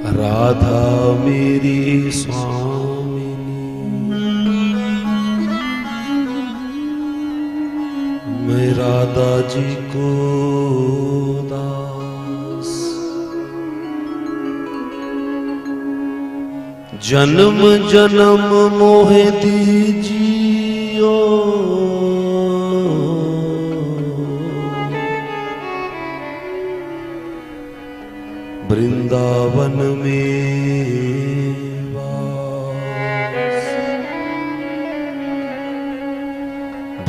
राधा मेरी स्वामिनी, मैं राधा जी को दास। जन्म जन्म मोहे दीजियो, वृंदावन में वास।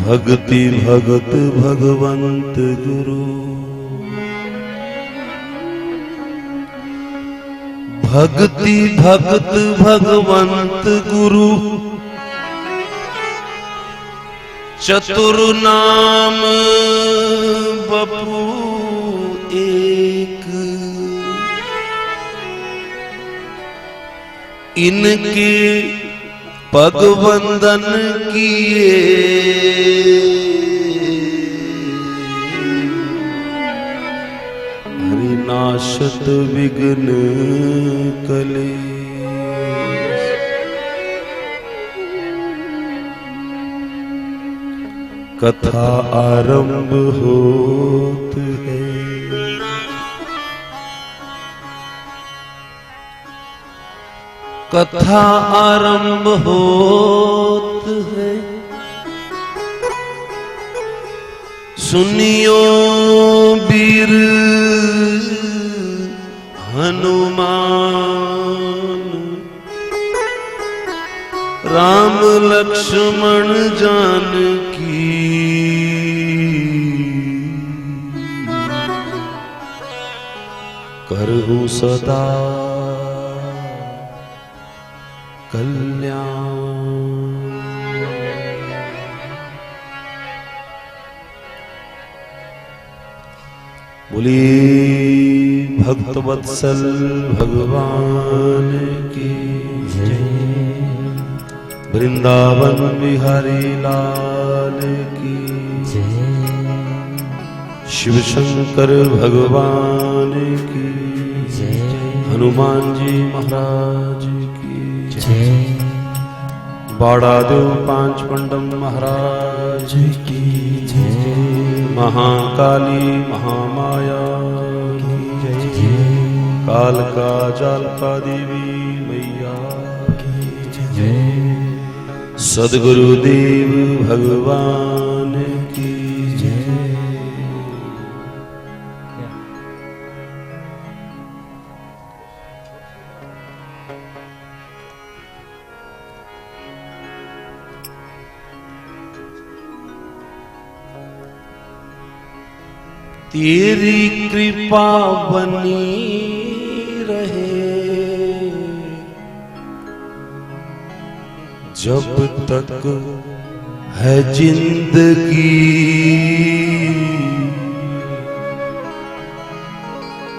भक्ति भगत भगवंत गुरु, भक्ति भगत भगवंत गुरु, चतुर नाम बपू एक। इनके पग वंदन किए, हरि नाशत विघ्न कलेश। कथा आरंभ होत है, कथा आरंभ होत है। सुनियो वीर हनुमान, राम लक्ष्मण जानकी, करहु सदा कल्याण। बोली भक्त वत्सल भगवान की जय, वृंदावन बिहारी लाल की जय, शिव शंकर भगवान की जय, हनुमान जी महाराज बाड़ादेव पांच पंडम महाराज की जय, महाकाली महामाया की जय, कालका जालका देवी मैया की जय, सद्गुरुदेव भगवान की जय। तेरी कृपा बनी रहे जब तक है जिंदगी,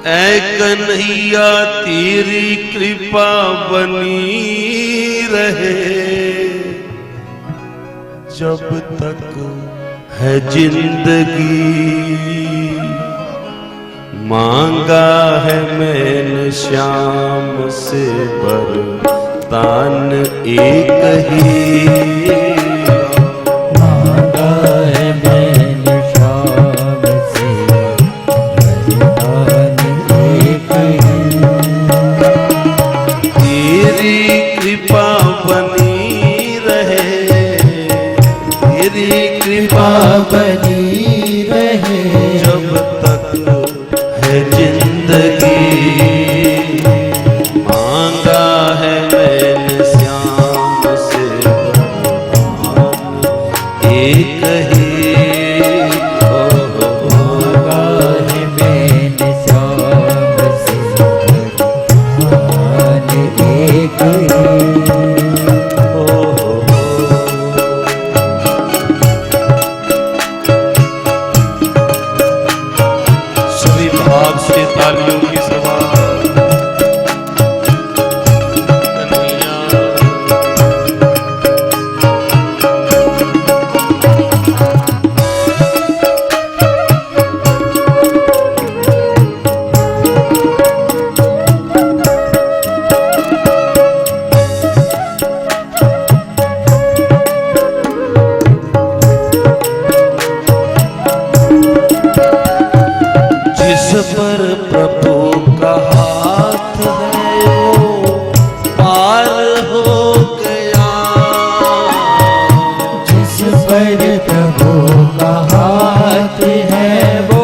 ऐ कन्हैया तेरी कृपा बनी रहे जब तक है जिंदगी। मांगा है मैंने श्याम से वरदान एक ही, मांगा है मैंने श्याम से वरदान एक ही। तेरी कृपा बनी रहे, तेरी कृपा बनी रहे जब तक है जिंदगी। मांगा है मैंने श्याम से वरदान एक ही, मांगा है मैंने श्याम से वरदान एक ही। तालियों की सभा। प्रभु का हाथ है वो पार हो गया। जिस पर प्रभु का हाथ है वो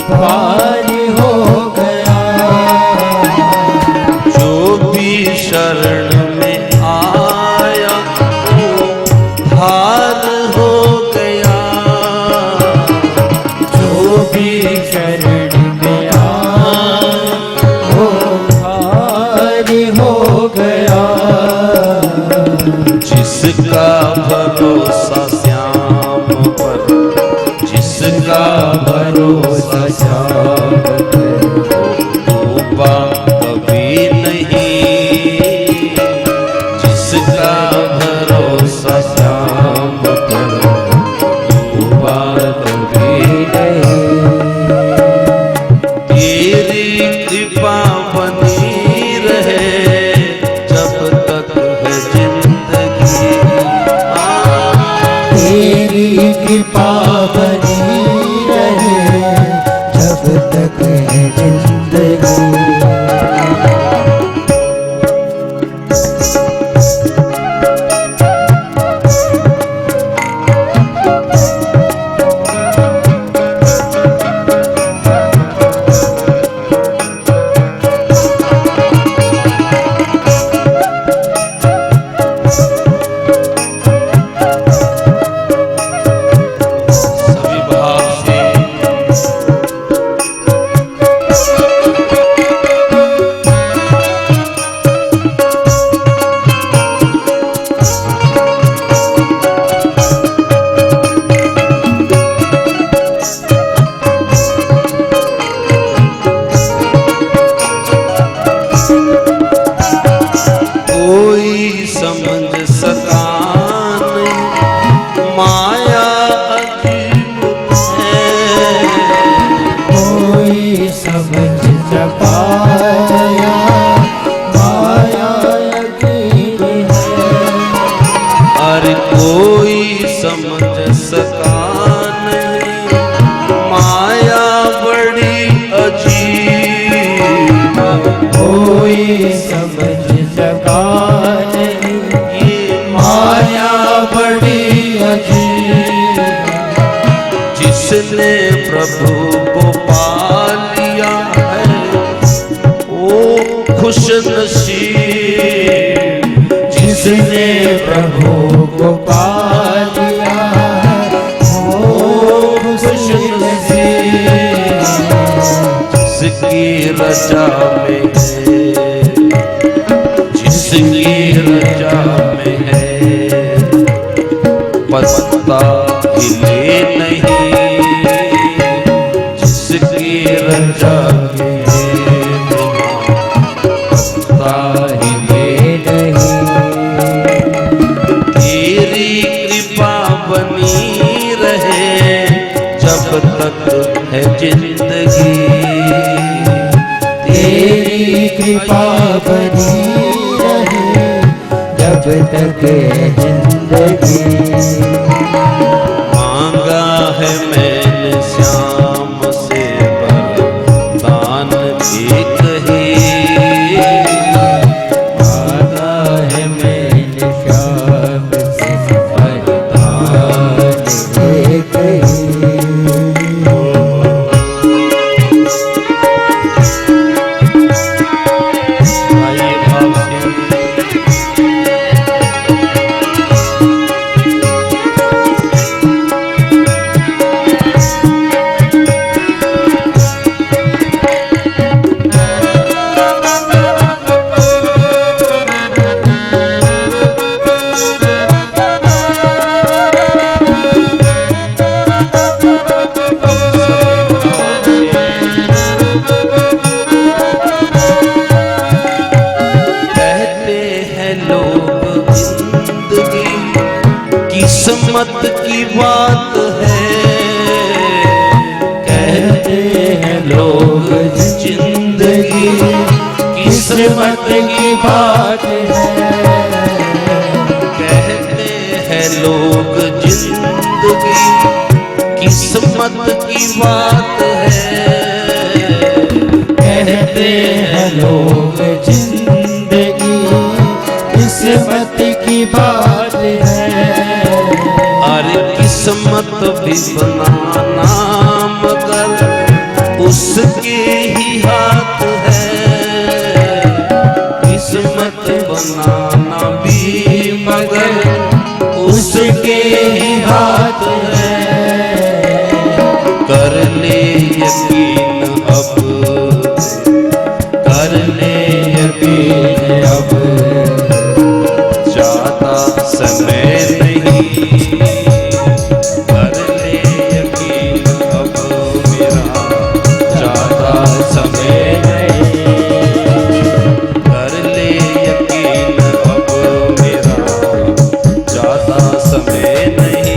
पार हो गया। जो भी शरण में आया वो हार हो गया। जो भी शरण में आया वो पार हो गया। जिसका भरोसा श्याम पर, जिसका भरोसा श्याम पर डूबा कभी नहीं। जिसका भरोसा श्याम पर डूबा कभी नहीं। तेरी कृपा बनी रहे जब तक है जिंदगी। तेरी कृपा बनी रहे जब तक है जिंदगी। सभी भाव से कोई समझ सका नहीं माया अजीब है। कोई समझ न पाया माया अजीब है। अरे कोई समझ सका नहीं माया बड़ी अजीब। कोई समझ सका नहीं ये माया बड़ी अजीब। जिसने प्रभु को पा लिया है वो खुश नसीब। जिसने प्रभु को पा लिया वो खुश नसीब। जिसकी रजा में है, जिसकी रजा में है पत्ता हिले नहीं। जिसकी रजा में है पत्ता हिले नहीं। तेरी कृपा बनी रहे जब तक है जिंदगी। तेरी कृपा बनी रहे जब तक है जिंदगी। मांगा है मैंने श्याम से वरदान एक ही। मांगा है मैंने श्याम से वरदान एक ही। आइए भाव से किस्मत की बात है। कहते हैं लोग जिंदगी किस्मत की बात है। कहते हैं लोग जिंदगी किस्मत की बात है। भी बनाना मगर उसके ही हाथ है। किस्मत बनाना भी मगर उसके ही हाथ है। कर ले यकीन अब, कर ले यकीन अब, ज्यादा समय नहीं। कर ले यकीन अब मेरा ज्यादा समय नहीं। कर ले यकीन अब मेरा ज्यादा समय नहीं।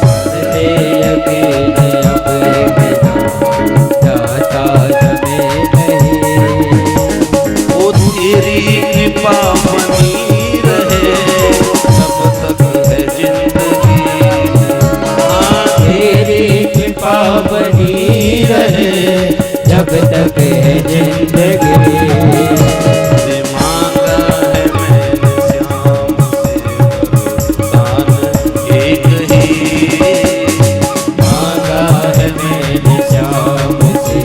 कर ले यकीन अब मेरा ज्यादा समय नहीं। वो तेरी कृपा बनी रहे तब तक है जिंदगी। हाँ तेरी कृपा बनी रहे जब तक है जिंदगी। से मांगा है मैंने श्याम से दान एक ही। मांगा है मैंने श्याम से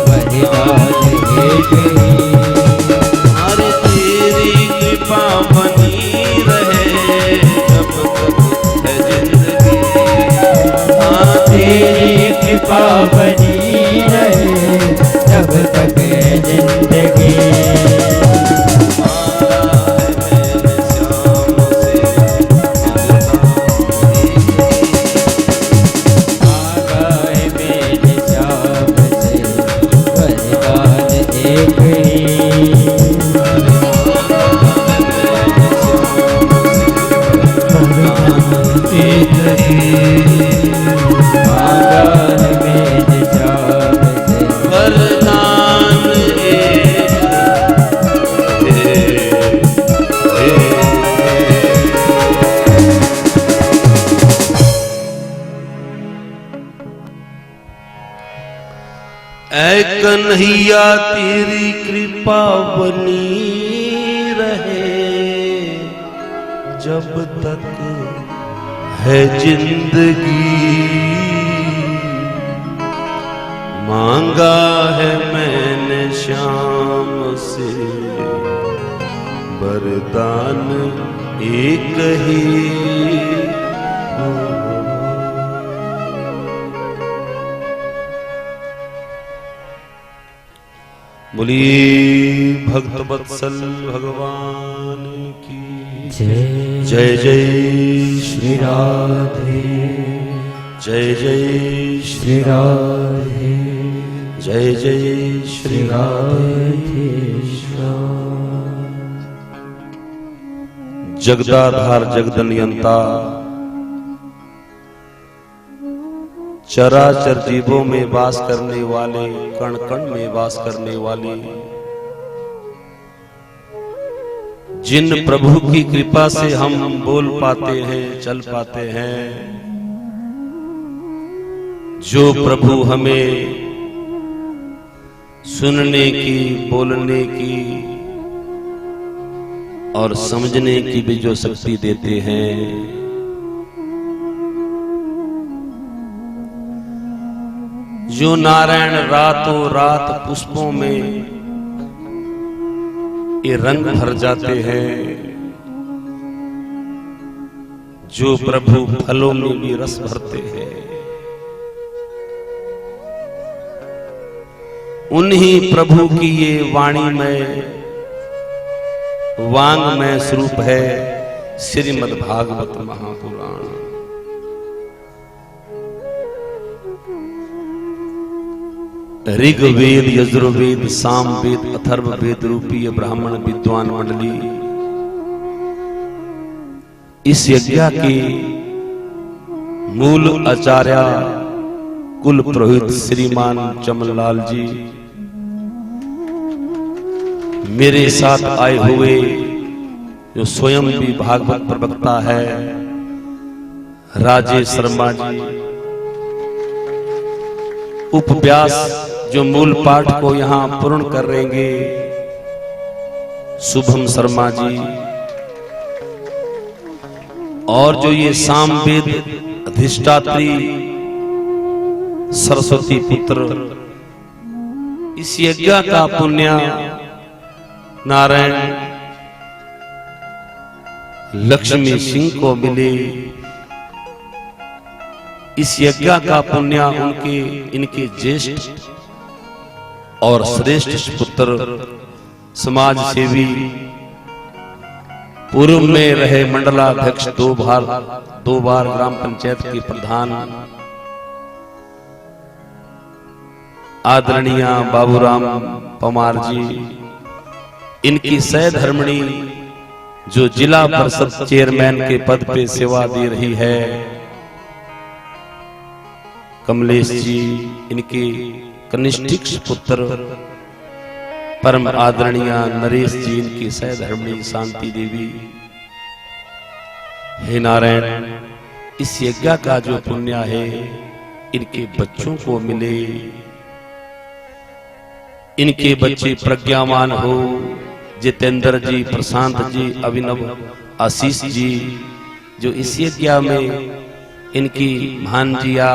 वरदान एक ही। अरे तेरी कृपा बनी रहे जब तक है जिंदगी। हाँ तेरी कृपा बनी रहे जब तक है जिंदगी। मांगा है मैंने श्याम से मांगा है मैंने श्याम से वरदान एक ही। मांगा है मैंने श्याम से वरदान एक ऐ कन्हैया तेरी कृपा बनी रहे जब तक है जिंदगी। मांगा है मैंने श्याम से वरदान एक ही। बोलिए भक्त वत्सल भगवान की जय जय जय श्री राधे जय जय श्री राधे जय जय श्री राधे। जगदाधार जगदनियंता चराचर जीवों में वास करने वाले, कण कण में वास करने वाले, जिन प्रभु की कृपा से हम बोल पाते हैं, चल पाते हैं, जो प्रभु हमें सुनने की, बोलने की और समझने की भी जो शक्ति देते हैं, जो नारायण रातों रात पुष्पों में ये रंग भर जाते हैं, जो प्रभु फलों में भी रस भरते हैं, उन्हीं प्रभु की ये वाणी में वांगमय स्वरूप है श्रीमद् भागवत महापुराण। ऋग्वेद, यजुर्वेद, सामवेद, अथर्ववेद रूपी ब्राह्मण विद्वान मंडली इस यज्ञ के मूल आचार्य कुल पुरोहित श्रीमान चमनलाल जी, मेरे साथ आए हुए जो स्वयं भी भागवत प्रवक्ता है राजेश शर्मा जी, उपव्यास जो मूल पाठ को यहां पूर्ण करेंगे शुभम शर्मा जी, और जो ये सामवेद अधिष्ठात्री सरस्वती पुत्र इस यज्ञ का पुण्य नारायण लक्ष्मी सिंह को मिले। इस यज्ञ का पुण्य उनके इनके ज्येष्ठ और श्रेष्ठ पुत्र समाज सेवी पूर्व में रहे मंडलाध्यक्ष, दो बार ग्राम पंचायत के प्रधान आदरणीय बाबूराम पवार जी, इनकी सहधर्मिणी जो जिला परिषद चेयरमैन के पद पे सेवा दे रही है कमलेश जी, इनके कनिष्ठ पुत्र परम आदरणीय नरेश जी, इनकी सहधर्मिणी शांति देवी। हे नारायण, इस यज्ञ का जो पुण्य है इनके बच्चों को मिले, इनके बच्चे प्रज्ञावान हो। जितेंद्र जी, प्रशांत जी, अभिनव, आशीष जी, जो इस यज्ञ में इनकी भांजिया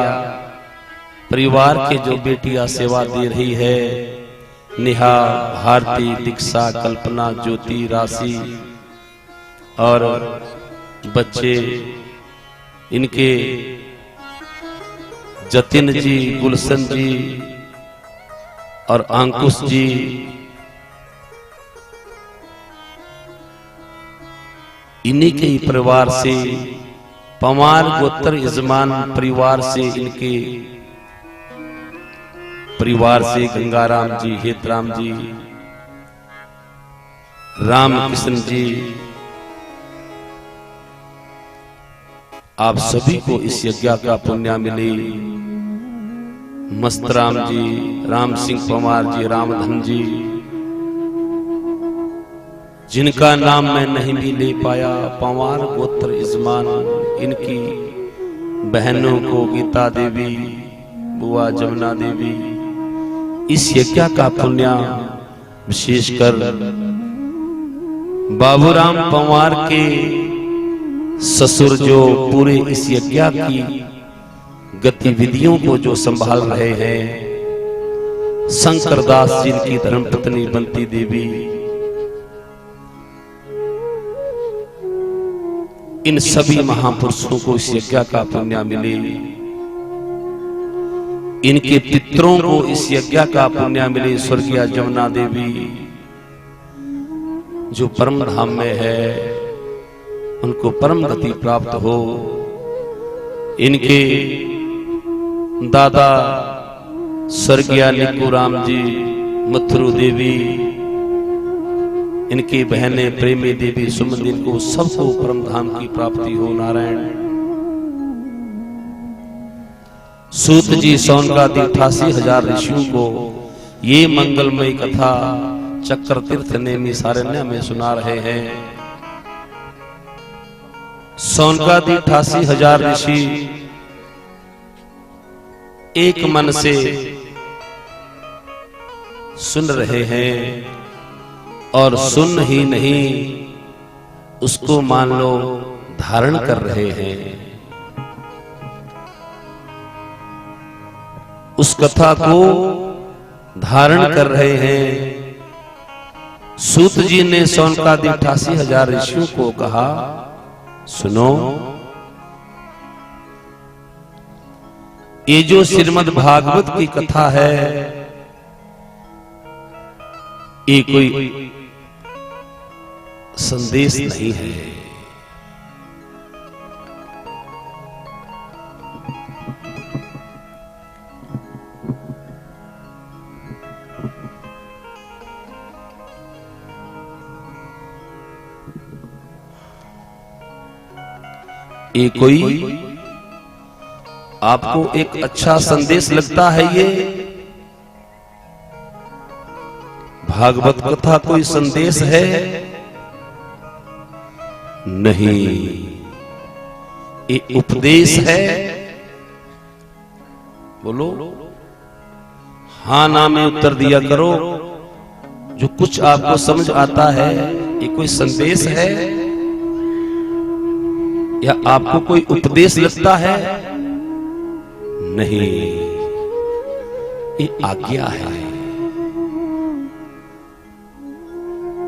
परिवार के जो बेटियां सेवा दे रही है, नेहा, भारती, दीक्षा, कल्पना, ज्योति, राशि और बच्चे इनके जतिन जी, गुलशन जी और अंकुश जी, इन्हीं के ही परिवार से पवार गोत्र यजमान परिवार से, इनके परिवार से गंगाराम जी, हेतराम जी, रामकृष्ण जी, आप सभी को इस यज्ञ का पुण्य मिले। मस्तराम जी, राम सिंह पवार जी, रामधन जी, जिनका नाम मैं नहीं भी ले पाया, पवार गोत्र यजमान, इनकी बहनों को गीता देवी, बुआ जमुना देवी, इस यज्ञ का पुण्य विशेषकर बाबूराम पवार के ससुर जो पूरे इस यज्ञ की गतिविधियों को जो संभाल रहे हैं, शंकरदास जी की धर्मपत्नी बंती देवी, इन सभी महापुरुषों को इस यज्ञ का पुण्य मिले। इनके पितरों को इस यज्ञ का पुण्य मिले। स्वर्गीय जमुना देवी जो परम धाम में है, उनको परम गति प्राप्त हो। इनके दादा स्वर्गीय निकुराम जी, मथुरु देवी, इनकी बहनें प्रेमी देवी, सुमन, इनको सबको परम धाम की प्राप्ति हो। नारायण सूत जी सौनकादि 88,000 ऋषियों को ये मंगलमय कथा चक्र तीर्थ नेमी सारण्य में सुना रहे हैं। सौनकादि 88,000 ऋषि एक मन से सुन रहे हैं, और सुन ही नहीं उसको मान लो धारण कर रहे हैं। उस कथा को धारण कर रहे हैं। सूत जी ने सौनकादि 88,000 ऋषियों को कहा, सुनो, ये जो श्रीमद् भागवत की कथा है, ये कोई संदेश नहीं है। ये कोई आपको एक अच्छा संदेश लगता है? ये भागवत कथा कोई संदेश है? नहीं, ये उपदेश है। बोलो हाँ ना में उत्तर दिया करो। जो कुछ आपको समझ आता है, ये कोई संदेश है? या आपको कोई उपदेश लगता है? नहीं, ये आज्ञा है।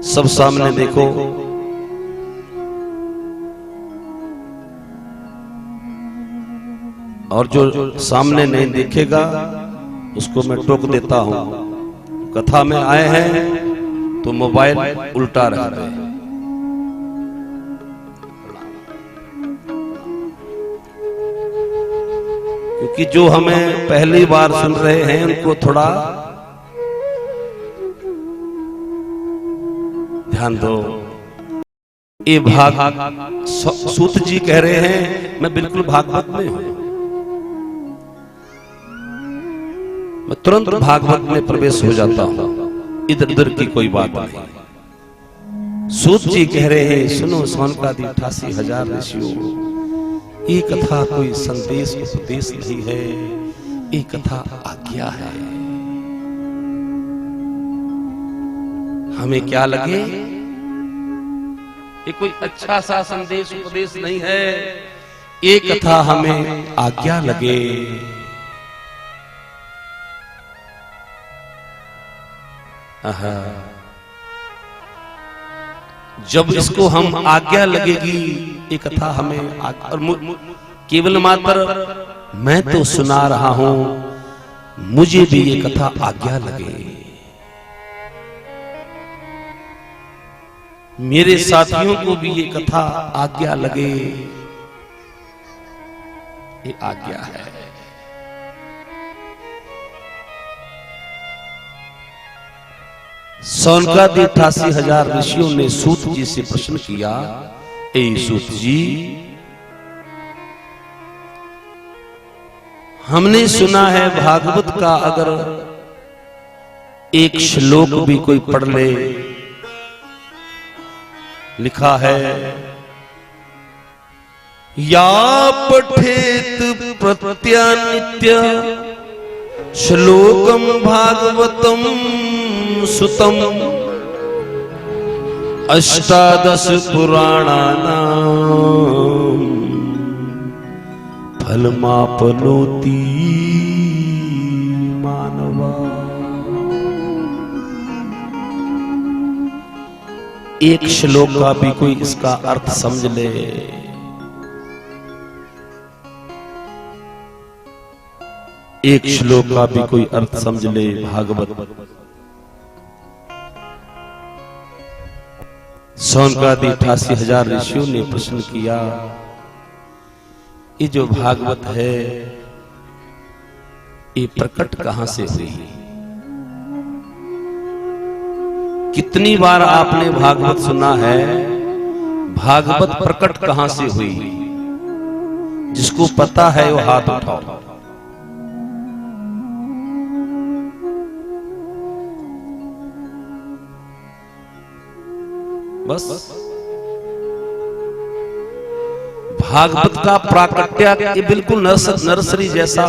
सब सामने देखो, और जो सामने नहीं देखेगा उसको मैं टोक देता हूं। कथा में आए हैं तो मोबाइल उल्टा रख रहे हैं। क्योंकि जो हमें पहली बार सुन रहे हैं उनको थोड़ा ध्यान दो। ये भाग सूत जी कह रहे हैं, मैं बिल्कुल भागवत में हूं, मैं तुरंत भागवत में प्रवेश हो जाता हूं, इधर उधर की कोई बात नहीं। सूत जी कह रहे हैं, सुनो सौनकादि 88,000 ऋषियों, ये कथा कोई संदेश उपदेश नहीं है, ये कथा आज्ञा है। हमें क्या लगे ये कोई अच्छा सा संदेश उपदेश नहीं है, ये कथा हमें आज्ञा लगे। जब इसको हम आज्ञा लगेगी, ये कथा हमें और केवल मात्र मैं तो सुना रहा हूं, मुझे भी ये कथा आज्ञा लगे, मेरे साथियों को भी ये कथा आज्ञा लगे, ये आज्ञा है। सौनकादि 88,000 ऋषियों ने सूत जी से प्रश्न किया, ए सूत जी, हमने सुना है भागवत का अगर एक श्लोक भी कोई पढ़ ले, लिखा है या पठेत प्रत्यानित्य श्लोकम भागवतम सुतम अष्टादश पुराणानां फलमापनोति मानवा। एक श्लोक का भी कोई इसका अर्थ समझ ले, एक श्लोक का भी कोई अर्थ समझ ले भागवत। सौनकादि 88,000 ऋषियों ने प्रश्न किया, ये जो भागवत है ये प्रकट कहां से हुई? कितनी बार आपने भागवत सुना है, भागवत प्रकट कहां से हुई? जिसको पता है वो हाथ उठाओ। बस भागवत का प्राकट्य, ये बिल्कुल नर्सरी जैसा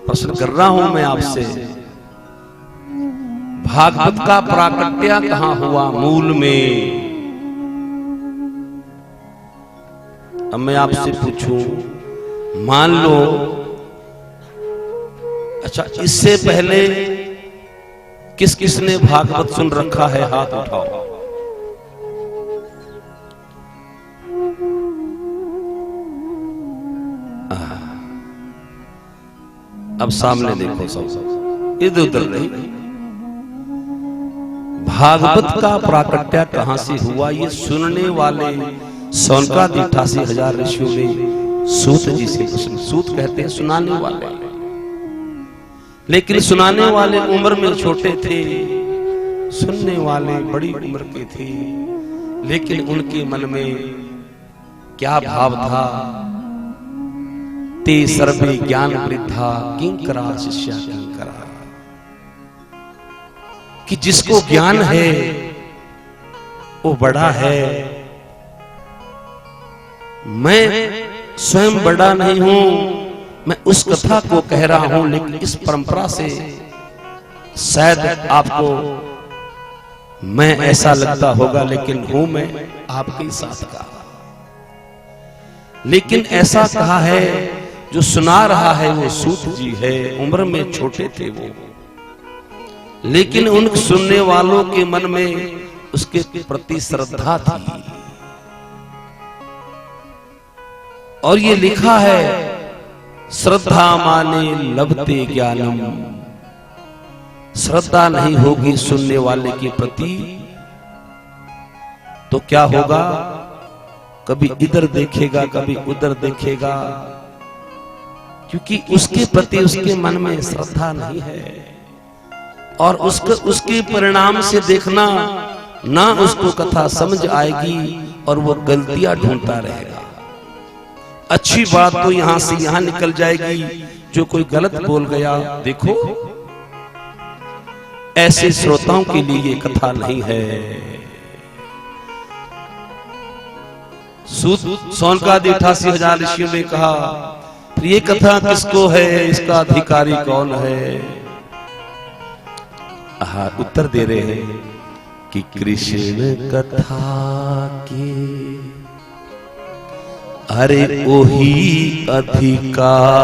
प्रश्न कर रहा हूं मैं आपसे। भागवत का प्राकट्य कहां हुआ? मूल में। अब मैं आपसे पूछूं, मान लो, अच्छा इससे पहले किस किसने भागवत सुन रखा है? हाथ उठाओ। अब सामने देखो, सब इधर उधर नहीं। भागवत का प्राकट्य कहां से हुआ? ये सुनने वाले सौनकादि 88,000 ऋषियों ने सूत जी से प्रश्न। सूत कहते हैं सुनाने वाले, लेकिन सुनाने वाले उम्र में छोटे थे, सुनने वाले बड़ी उम्र के थे, लेकिन उनके मन में क्या भाव था? ते सर्वे ज्ञान वृद्धा किंकरा शिष्या किंकरा, कि जिसको ज्ञान है वो बड़ा है, मैं स्वयं बड़ा नहीं हूं, मैं उस कथा को कह रहा हूं, लेकिन इस परंपरा से शायद आपको मैं ऐसा लगता होगा, लेकिन हूं मैं आपके साथ का। लेकिन ऐसा कहा है जो सुना रहा है वो सूत जी है, उम्र में छोटे थे वो, लेकिन उन सुनने वालों के मन में उसके प्रति श्रद्धा थी। और ये लिखा है श्रद्धा माने लभते ज्ञानम, श्रद्धा नहीं होगी सुनने वाले के प्रति तो क्या होगा, कभी इधर देखेगा कभी उधर देखेगा, क्योंकि उसके प्रति उसके मन में श्रद्धा नहीं है। और उसके परिणाम से देखना ना उसको कथा समझ आएगी और वो गलतियां ढूंढता रहेगा। अच्छी बात तो यहां से यहां निकल जाएगी, जो कोई गलत बोल गया देखो, ऐसे श्रोताओं के लिए ये कथा नहीं है। सौनकादि 88,000 ऋषियों ने कहा फिर ये कथा किसको है, इसका अधिकारी कौन है? उत्तर दे रहे हैं कि कृष्ण कथा के अरे ओही अधिकारी,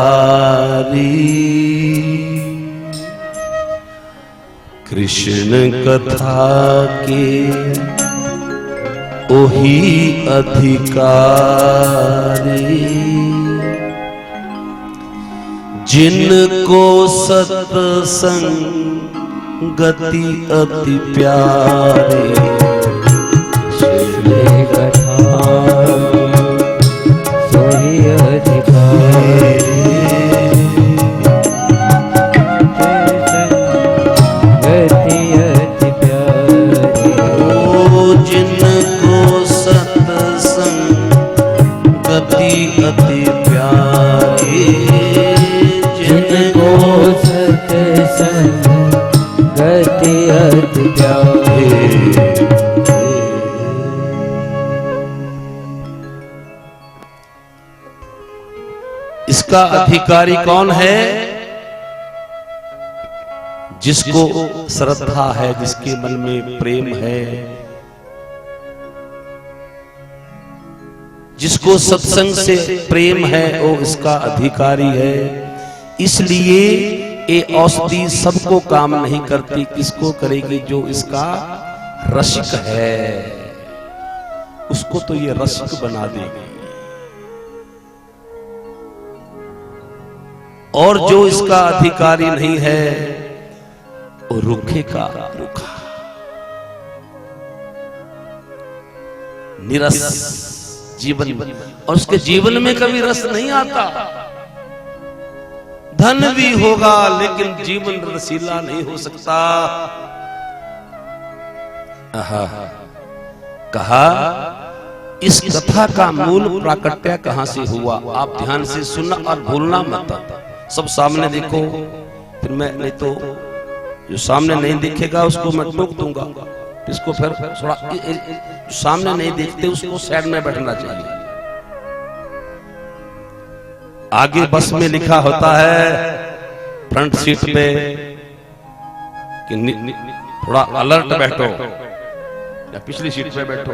कृष्ण कथा के ओही अधिकारी, जिनको सत्संग गति अति प्यारे, कृष्ण कथा सोही अधिकारी, गति अति प्यारे, ओ जिनको सत्संग गति अति प्यारे, जिनको सत्संग गति अति प्यारे। इसका अधिकारी कौन है? जिसको श्रद्धा है, जिसके मन में प्रेम है, जिसको सत्संग से प्रेम है, वो इसका अधिकारी है। इसलिए ये औषधि सबको काम नहीं करती, किसको करेगी? जो इसका रसिक है उसको तो ये रसिक बना देगी, और जो इसका अधिकारी नहीं है वो रूखे का रूखा, निरस जीवन, और उसके जीवन में कभी रस नहीं आता। धन भी होगा लेकिन जीवन रसीला नहीं हो सकता। कहा इस कथा का मूल प्राकट्य कहां से हुआ? आप ध्यान से सुनना और भूलना मत, सब सामने देखो, फिर मैं नहीं तो जो सामने नहीं दिखेगा उसको मैं टोक दूंगा, इसको फिर थोड़ा सामने नहीं देखते उसको साइड में बैठना चाहिए। आगे बस में लिखा होता है फ्रंट सीट पे कि थोड़ा अलर्ट बैठो या पिछली सीट पे बैठो,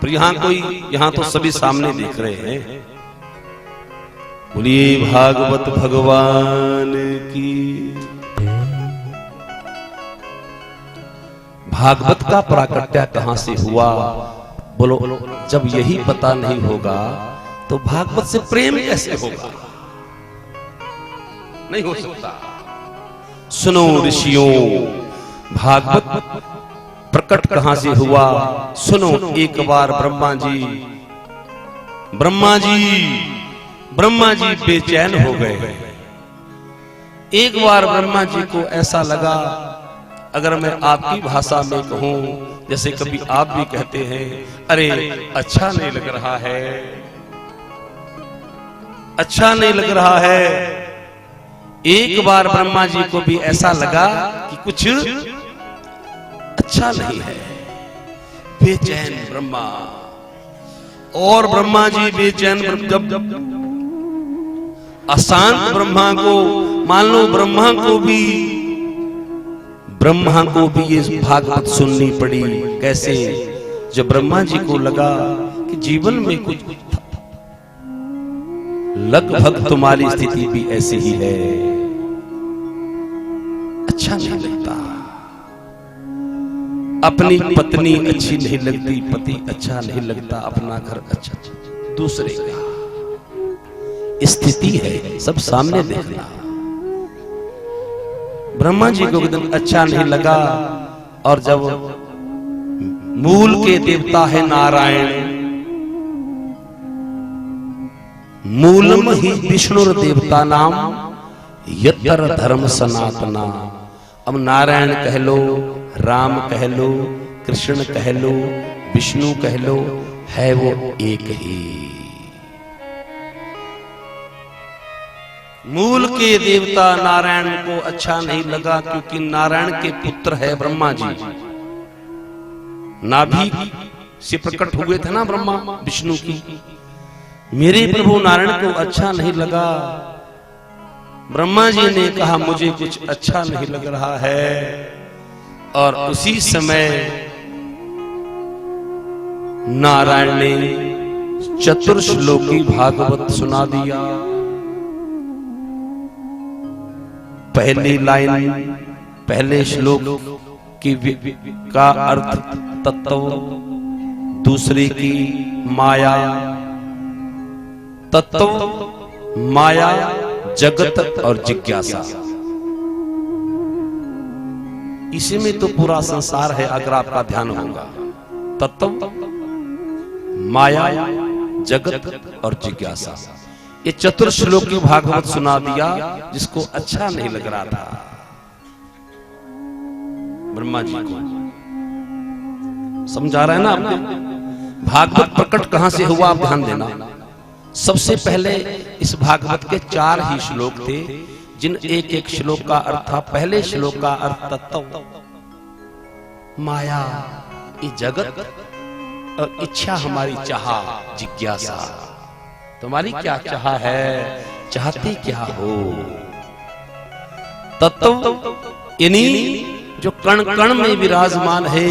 पर यहां तो सभी सामने देख रहे हैं। बोलिए भागवत भगवान की। भागवत का प्राकट्य कहां से हुआ? बोलो, जब यही पता नहीं होगा तो भागवत से प्रेम कैसे होगा? नहीं हो सकता। सुनो ऋषियों, भागवत प्रकट कहां से हुआ? सुनो, एक बार ब्रह्मा जी बेचैन हो गए। एक बार ब्रह्मा जी को ऐसा लगा, अगर मैं आपकी भाषा में कहूं, जैसे कभी आप भी कहते हैं, अरे अच्छा नहीं लग रहा है, अच्छा नहीं लग रहा है। एक बार ब्रह्मा जी को भी ऐसा लगा कि कुछ अच्छा नहीं है। बेचैन ब्रह्मा, और ब्रह्मा जी बेचैन, जब अशांत ब्रह्मा को, मान लो ब्रह्मा को भी ये भागवत सुननी पड़ी। कैसे? जब ब्रह्मा जी को लगा कि जीवन में कुछ लगभग तुम्हारी स्थिति भी ऐसी ही है। अच्छा नहीं लगता, अपनी पत्नी अच्छी नहीं लगती, पति अच्छा नहीं लगता, अपना घर अच्छा, दूसरे का स्थिति है, सब सामने देखना। ब्रह्मा जी को एकदम अच्छा नहीं लगा, और जब मूल के देवता है नारायण, मूलम ही विष्णुर देवता नाम यतर धर्म सनातना। अब नारायण कह लो, राम कह लो, कृष्ण कह लो, विष्णु कह लो, है वो एक ही। मूल के देवता नारायण को अच्छा नहीं लगा, क्योंकि नारायण के पुत्र है ब्रह्मा जी। नाभि से प्रकट हुए थे ना ब्रह्मा विष्णु की। मेरे प्रभु नारायण को अच्छा नहीं लगा। ब्रह्मा जी ने कहा मुझे कुछ अच्छा नहीं लग रहा है, और उसी समय नारायण ने चतुर्श्लोकी भागवत सुना दिया। पहली लाइन, पहले श्लोक की का अर्थ तत्व, दूसरे की माया, तत्व माया जगत और जिज्ञासा। इसी में तो पूरा संसार है, अगर आपका ध्यान होगा। तत्व माया जगत और जिज्ञासा, ये चतुर्श्लोकी भागवत सुना दिया जिसको अच्छा नहीं लग रहा था ब्रह्मा जी को। समझा रहा है ना आपने? भागवत प्रकट कहां से हुआ आप ध्यान देना। सबसे पहले इस भागवत के 4 ही श्लोक थे, जिन एक एक श्लोक का अर्थ था। पहले श्लोक का अर्थ तत्व माया, ये जगत, और इच्छा हमारी चाह, जिज्ञासा। तुम्हारी क्या चाह है, चाहते क्या हो। तत्व यानी जो कण कण में विराजमान है,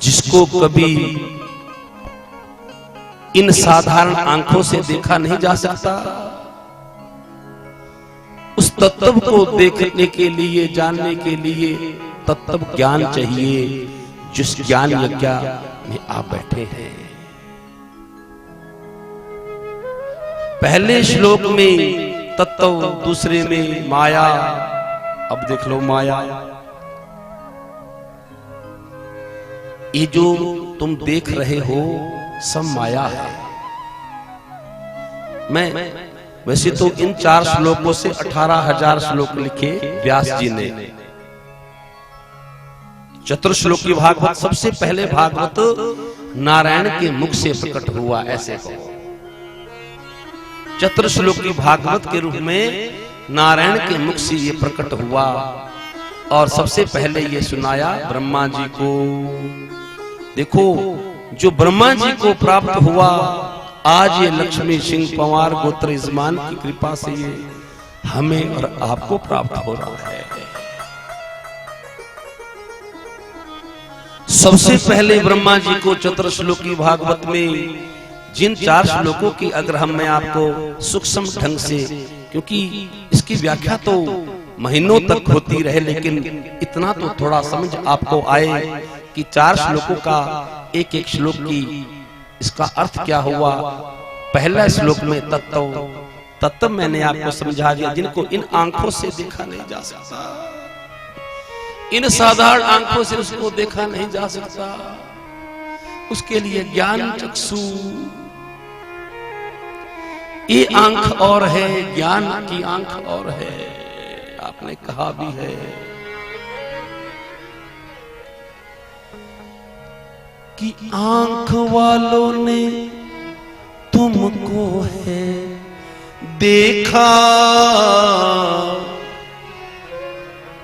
जिसको कभी इन साधारण आंखों से देखा नहीं जा सकता, उस तत्व को देखने के लिए, जानने के लिए तत्व ज्ञान चाहिए, जिस ज्ञान यज्ञ में आप बैठे हैं। पहले श्लोक में तत्व, दूसरे में माया। अब देख लो माया, ये जो तुम देख रहे हो सब माया है। मैं वैसे तो इन 4 श्लोकों से 18,000 श्लोक लिखे व्यास जी ने। चतुर्श्लोकी भागवत सबसे पहले भागवत नारायण के मुख से प्रकट हुआ, ऐसे कहो। चतुर्श्लोकी भागवत के रूप में नारायण के मुख से ये प्रकट हुआ, और सबसे पहले ये सुनाया ब्रह्मा जी को। देखो, जो ब्रह्मा जी को प्राप्त हुआ, आज ये लक्ष्मी सिंह पंवार गोत्र यजमान की कृपा से ये हमें और आपको प्राप्त हो रहा है। सबसे पहले ब्रह्मा जी को चतुर्श्लोकी भागवत में जिन 4 श्लोकों की अगर मैं आपको सूक्ष्म ढंग से, क्योंकि इसकी व्याख्या तो महीनों तक होती रहे, लेकिन इतना तो थोड़ा समझ आपको आए कि 4 श्लोकों का एक एक श्लोक की इसका अर्थ क्या हुआ। पहला श्लोक में तत्व मैंने आपको समझा दिया, जिनको इन आंखों से देखा नहीं जा सकता, इन साधारण आंखों से उसको देखा नहीं जा सकता, उसके लिए ज्ञान चक्षु, ये आंख और है, ज्ञान की आंख और है। आपने कहा भी है कि आंख वालों ने तुमको है देखा,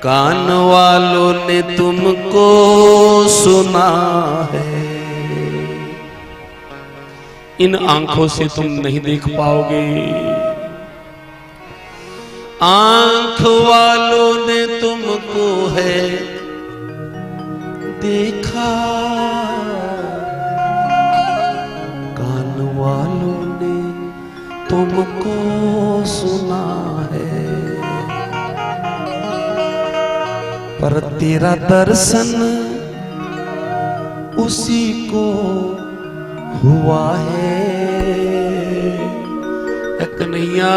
कान वालों ने तुमको सुना है। इन आंखों से तुम नहीं देख पाओगे। आंख वालों ने तुमको है देखा, तुमको सुना है, पर तेरा दर्शन उसी को हुआ है। कन्हैया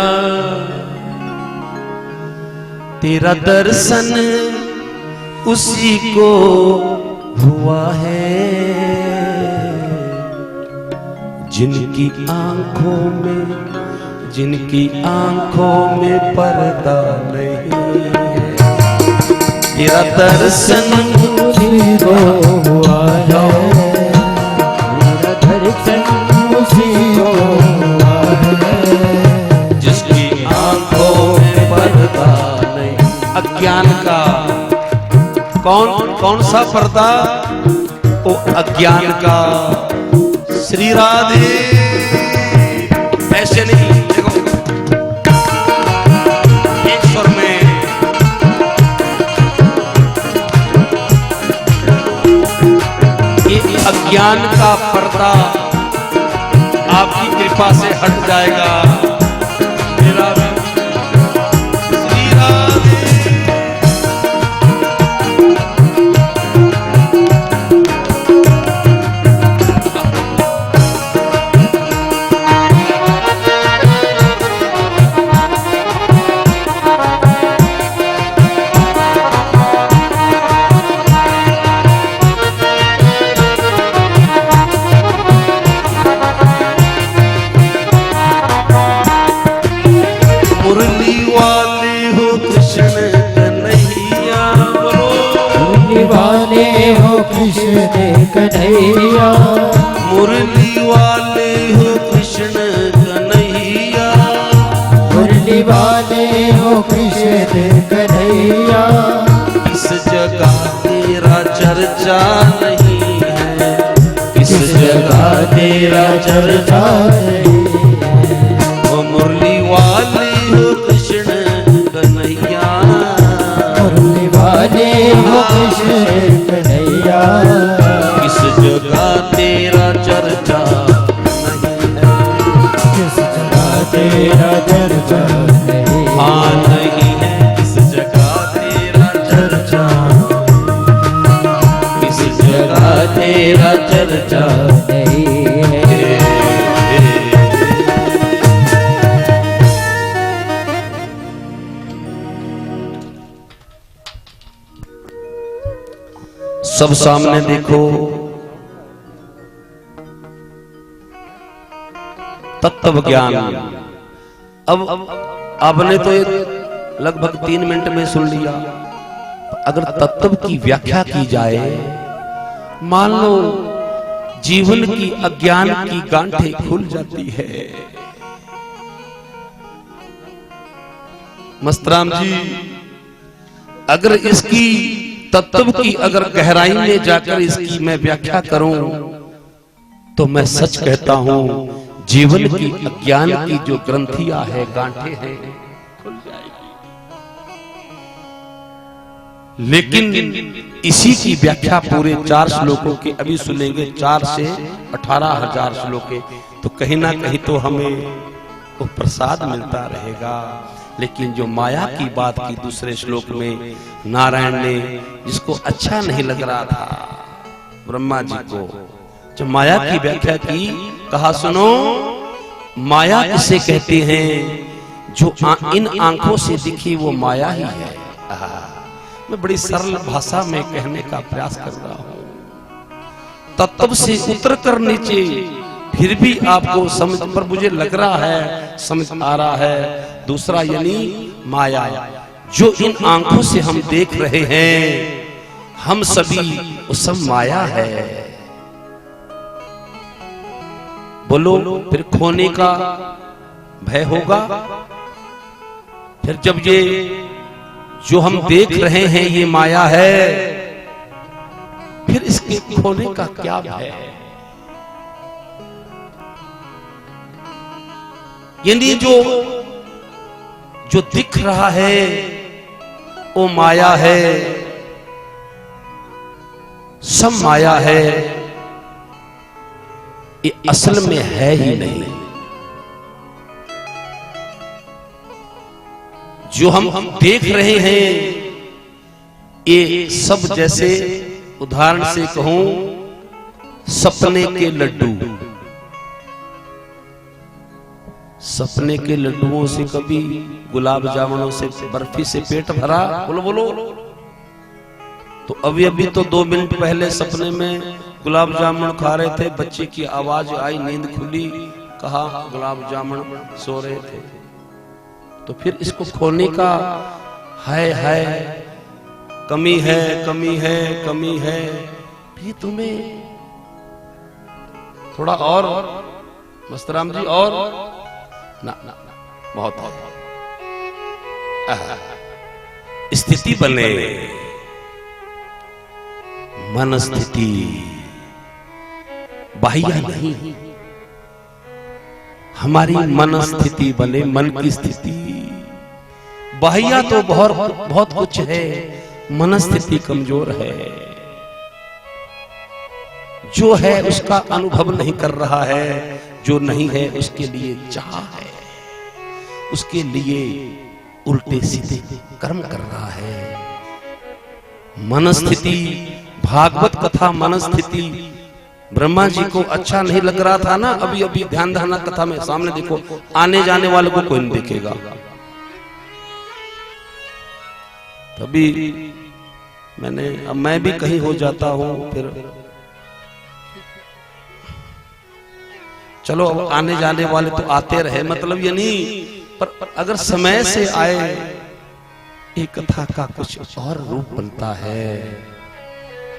तेरा दर्शन उसी को हुआ है, जिनकी आंखों में पर्दा नहीं है। तेरा दर्शन उसी को हुआ है, मेरा दर्शन उसी को हुआ है, जिसकी आंखों में पर्दा नहीं। अज्ञान का कौन सा पर्दा? ओ अज्ञान का। श्री राधे ऐसे नहीं, देखो एक स्वर में ये अज्ञान का पर्दा आपकी कृपा से हट जाएगा। मेरा श्री राधे कृष्ण कन्हैया, मुरली वाले हो कृष्ण कन्हैया, मुरली वाले हो कृष्ण कन्हैया। इस जगह तेरा चर्चा नहीं है, इस जगह तेरा चर्चा नहीं है। ओ मुरली वाले हो कृष्ण कन्हैया, मुरली वाले हो कृष्ण कन्हैया। इस जगह तेरा चर्चा नहीं है, किस जगह तेरा चर्चा नहीं, हाँ नहीं है। इस जगह तेरा चर्चा, इस जगह तेरा चर्चा नहीं है। सब सामने देखो, तत्व ज्ञान। अब आपने तो लगभग 3 मिनट में सुन लिया। अगर तत्व की व्याख्या की जाए, मान लो जीवन की अज्ञान की गांठें खुल जाती है। मस्तराम जी, अगर इसकी तत्व की अगर गहराई में जाकर इसकी मैं व्याख्या करूं, तो मैं सच कहता हूं जीवन की अज्ञान की जो ग्रंथियां है, गांठें हैं, खुल जाएगी। लेकिन इसी की व्याख्या पूरे 4 श्लोकों के अभी सुनेंगे, 4 से 18,000 श्लोक के, तो कहीं ना कहीं तो हमें वो प्रसाद मिलता रहेगा। लेकिन जो माया की बात की दूसरे श्लोक में नारायण ने, जिसको अच्छा नहीं लग रहा था ब्रह्मा जी को, जो माया की व्याख्या की, कहा सुनो, माया किसे कहते हैं? जो इन आंखों से दिखी वो माया ही है। मैं बड़ी सरल भाषा में कहने का प्रयास कर रहा हूं। तत्व से उतर कर नीचे फिर भी आपको समझ पर मुझे लग रहा है, समझ आ रहा है। दूसरा यानी माया, जो इन आंखों से हम देख रहे हैं, हम सभी वो सब माया है। बोलो, फिर खोने का भय होगा? फिर जब ये जो हम देख रहे हैं ये माया है, फिर इसके खोने का क्या भय है? यानी जो दिख रहा है वो माया है, सब माया है, ये असल में है ही नहीं। जो हम देख रहे हैं ये सब जैसे उदाहरण से कहूं सपने के लड्डू। सपने के लड्डुओं से कभी गुलाब जामुनों से बर्फी से पेट भरा? बोलो बोलो। तो अभी अभी तो 2 मिनट पहले सपने में गुलाब जामुन खा रहे थे, बच्चे की आवाज आई, नींद खुली, कहा गुलाब जामुन, सो रहे थे। तो फिर इसको खोने का है कमी है, कमी है, कमी है। ये तुम्हें थोड़ा और मस्तराम जी और ना ना, ना बहुत स्थिति बने, मन स्थिति, बाह्य नहीं, हमारी मन स्थिति बने, मन की स्थिति। बाह्य तो बहुत कुछ है, मन स्थिति कमजोर है। जो है उसका अनुभव नहीं कर रहा है, जो नहीं है उसके लिए चाह है, उसके लिए उल्टे सीधे कर्म कर रहा है। मन स्थिति, भागवत कथा मन स्थिति। ब्रह्मा जी को अच्छा नहीं लग रहा था ना, अभी अभी ध्यान धाना कथा में सामने देखो, आने जाने वाले को कोई नहीं देखेगा। तभी अब मैं भी कहीं हो जाता हूं, फिर चलो अब आने जाने वाले तो आते रहे, मतलब ये नहीं, पर अगर समय से आए एक कथा का कुछ और रूप बनता है।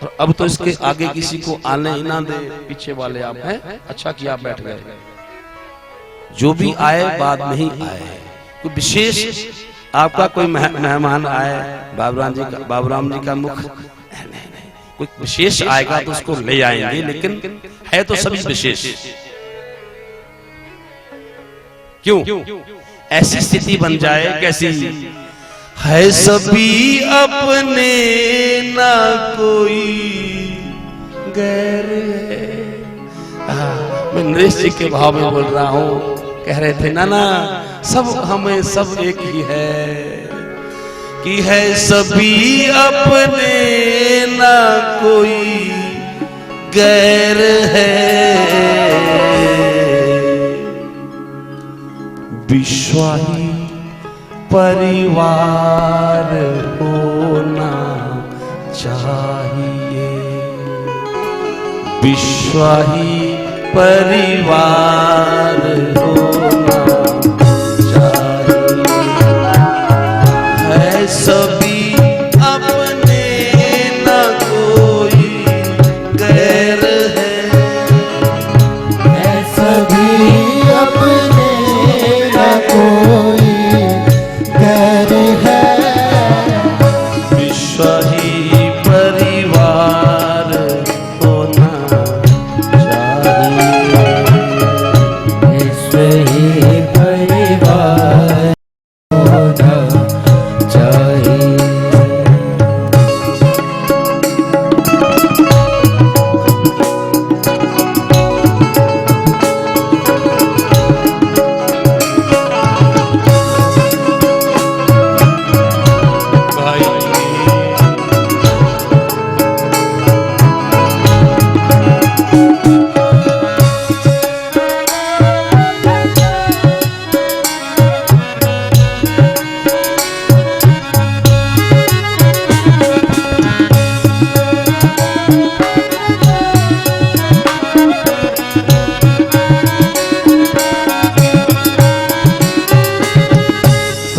और अब तो इसके आगे किसी को आने ही ना दे, पीछे वाले आप हैं, अच्छा किया आप बैठ गए। जो भी आए बाद में ही आए। कोई विशेष आपका कोई मेहमान आए, बाबूराम जी का मुख नहीं, कोई विशेष आएगा तो उसको ले आएंगे, लेकिन है तो सभी विशेष। क्यों? ऐसी स्थिति बन जाए, कैसी है सभी अपने, ना कोई गैर है। मैं नरेश जी के भाव में बोल रहा हूं, कह रहे थे ना सब हमें सब एक ही है, कि है सभी अपने, ना कोई गैर है। विश्वाही परिवार होना चाहिए, विश्वाही परिवार होना चाहिए। है सभी अपने, ना कोई गैर है। है सभी अपने, ना कोई गैर है। विश्वाही परिवार होना चाहिए, विश्वाही परिवार होना चाहिए।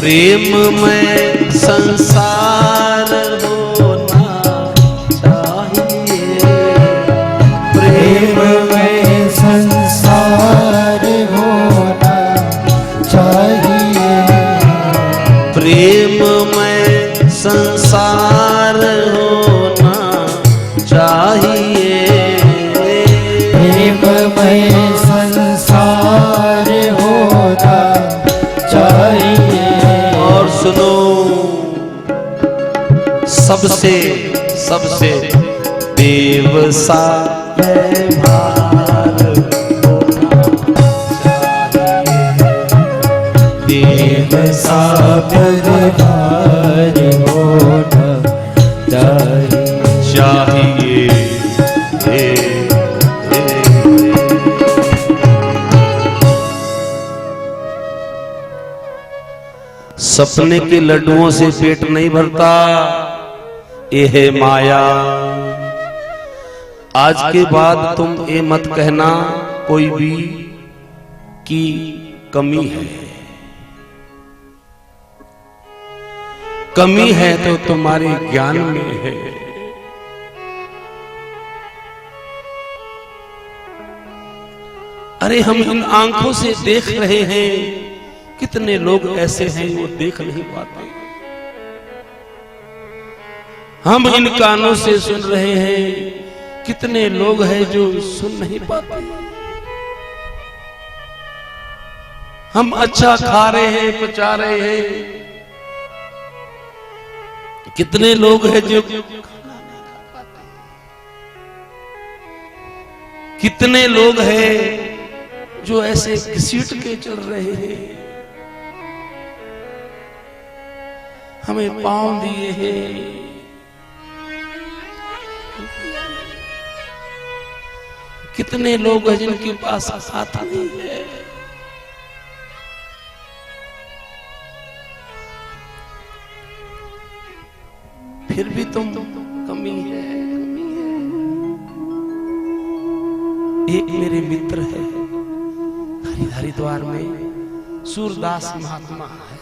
प्रेम में संसार होना चाहिए, प्रेम में संसार होना चाहिए। प्रेम में संसार होना चाहिए, प्रेम में संसार होना चाहिए। और सुनो, सबसे देव सा व्यवहार होना चाहिए, देव ऐसा परिवार होना चाहिए। सपने के लड्डुओं से पेट नहीं भरता, ये है माया। आज के बाद तुम ये मत कहना कोई भी कि कमी है। कमी है तो तुम्हारे ज्ञान में है। अरे हम इन आंखों से देख रहे हैं, कितने लोग ऐसे हैं वो देख नहीं पाते। हम इन कानों से सुन रहे हैं, कितने लोग हैं जो सुन नहीं पाते। हम अच्छा खा रहे हैं, पचा रहे हैं, कितने लोग हैं जो कितने लोग हैं जो ऐसे घसीट के चल रहे हैं। हमें पांव दिए हैं, कितने लोग हैं जिनके पास हाथ नहीं है। फिर भी तुम कमी है, कमी है। एक मेरे मित्र है हरिद्वार में, सूरदास महात्मा है,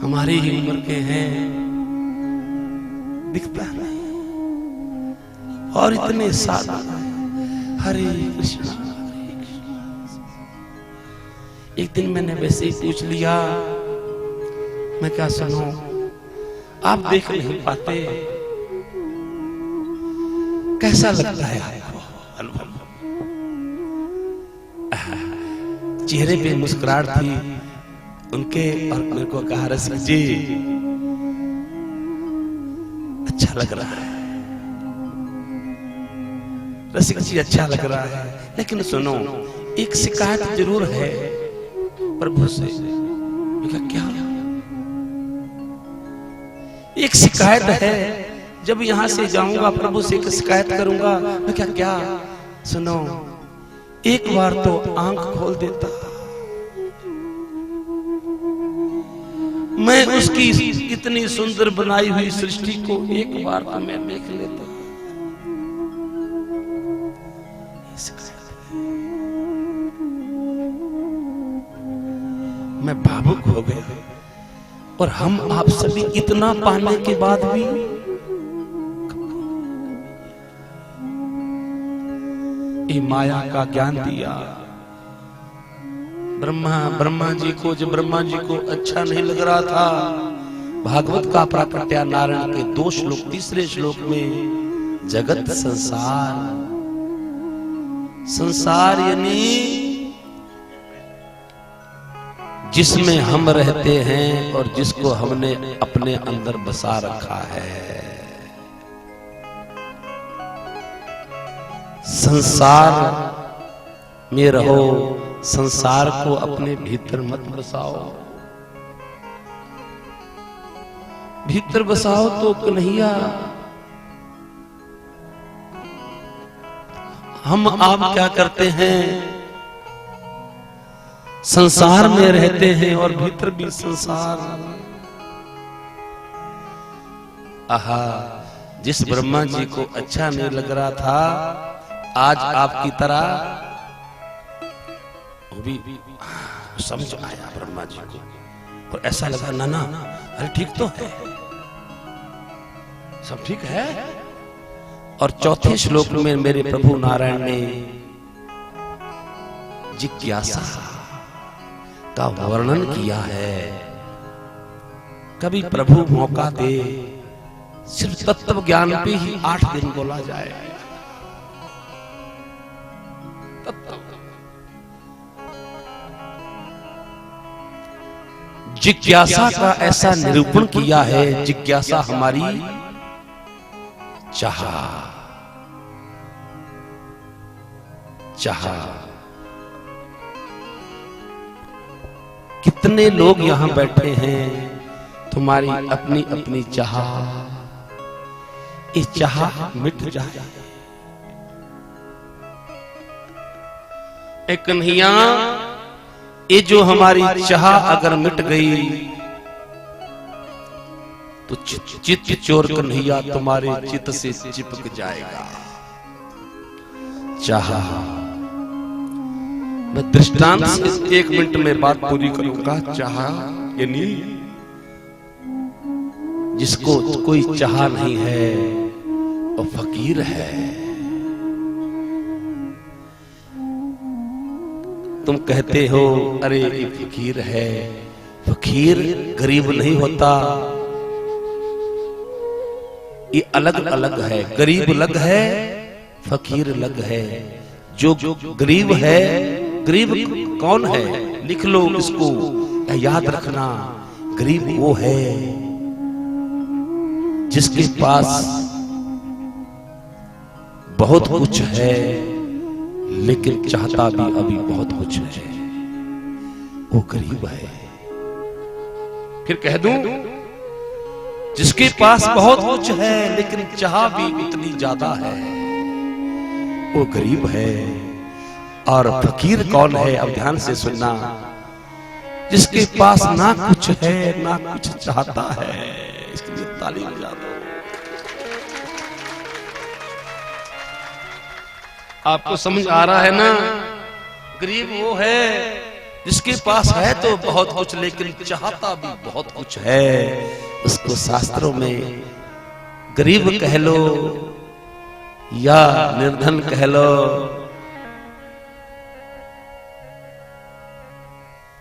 हमारी ही उम्र के हैं, दिखता नहीं और इतने सादा। हरे कृष्णा हरे कृष्णा। एक दिन मैंने वैसे ही पूछ लिया, मैं क्या सुनूं, आप देख नहीं पाते, कैसा लगता है आपको अनुभव? चेहरे पे मुस्कुराहट थी उनके और मेरे को कहा, रसिक जी अच्छा लग रहा है, रसिक जी अच्छा लग रहा है, लेकिन सुनो एक शिकायत जरूर है प्रभु से। क्या? एक शिकायत है, जब यहां से जाऊंगा प्रभु से एक शिकायत करूंगा। मैं क्या? सुनो, एक बार तो आंख खोल देता, मैं उसकी इतनी सुंदर बनाई हुई सृष्टि को एक बार तो मैं देख लेता। मैं भावुक हो गया। और हम आप सभी इतना पाने के बाद भी ये माया का ज्ञान दिया। ब्रह्मा जी को, जब ब्रह्मा जी को अच्छा नहीं लग रहा था, भागवत का प्राकट्य नारायण के 2 श्लोक, 3 श्लोक में जगत संसार यानी जिसमें हम रहते हैं और जिसको हमने अपने अंदर बसा रखा है। संसार में रहो, संसार को अपने भीतर मत बसाओ। भीतर बसाओ तो कन्हैया, हम आप क्या करते हैं, संसार में रहते हैं और भीतर भी संसार। आहा, जिस ब्रह्मा जी को अच्छा नहीं लग रहा था, आज आपकी तरह वो भी समझ आया ब्रह्मा जी को, और ऐसा लगा ना अरे ठीक तो है, सब ठीक है। और 4 श्लोक में मेरे प्रभु नारायण ने जिज्ञासा का वर्णन किया है। कभी प्रभु मौका दे, सिर्फ तत्व ज्ञान पे ही 8 दिन बोला जाए। जिज्ञासा का ऐसा निरूपण किया है। जिज्ञासा हमारी चाह कितने लोग यहां बैठे हैं, तुम्हारी अपनी अपनी चाह, ये चाह मिट जाए। ए कन्हैया, ये जो हमारी चाह अगर मिट गई तो चित चोर कन्हैया तुम्हारे चित से चिपक जाएगा। चाह, मैं दृष्टांत से 1 मिनट में बात पूरी करूंगा। चाह यानी जिसको कोई चाह नहीं है वो फकीर है। तुम कहते हो अरे ये फकीर है, फकीर गरीब नहीं होता, ये अलग अलग है। गरीब अलग है, फकीर अलग है। जो गरीब है, गरीब कौन है? लिख लो इसको, याद रखना। गरीब वो है जिसके पास बहुत कुछ है लेकिन चाहता भी अभी बहुत कुछ है, वो गरीब है। फिर कह दूं, जिसके पास बहुत कुछ है लेकिन चाह भी उतनी ज्यादा है, वो गरीब है। और फकीर कौन है? अब ध्यान से सुनना। जिसके पास ना कुछ है ना कुछ चाहता है। इसके लिए ताली बजा दो। आपको समझ आ रहा है ना? गरीब वो है जिसके पास है तो बहुत कुछ लेकिन चाहता भी बहुत कुछ है। उसको शास्त्रों में गरीब कह लो या निर्धन कह लो,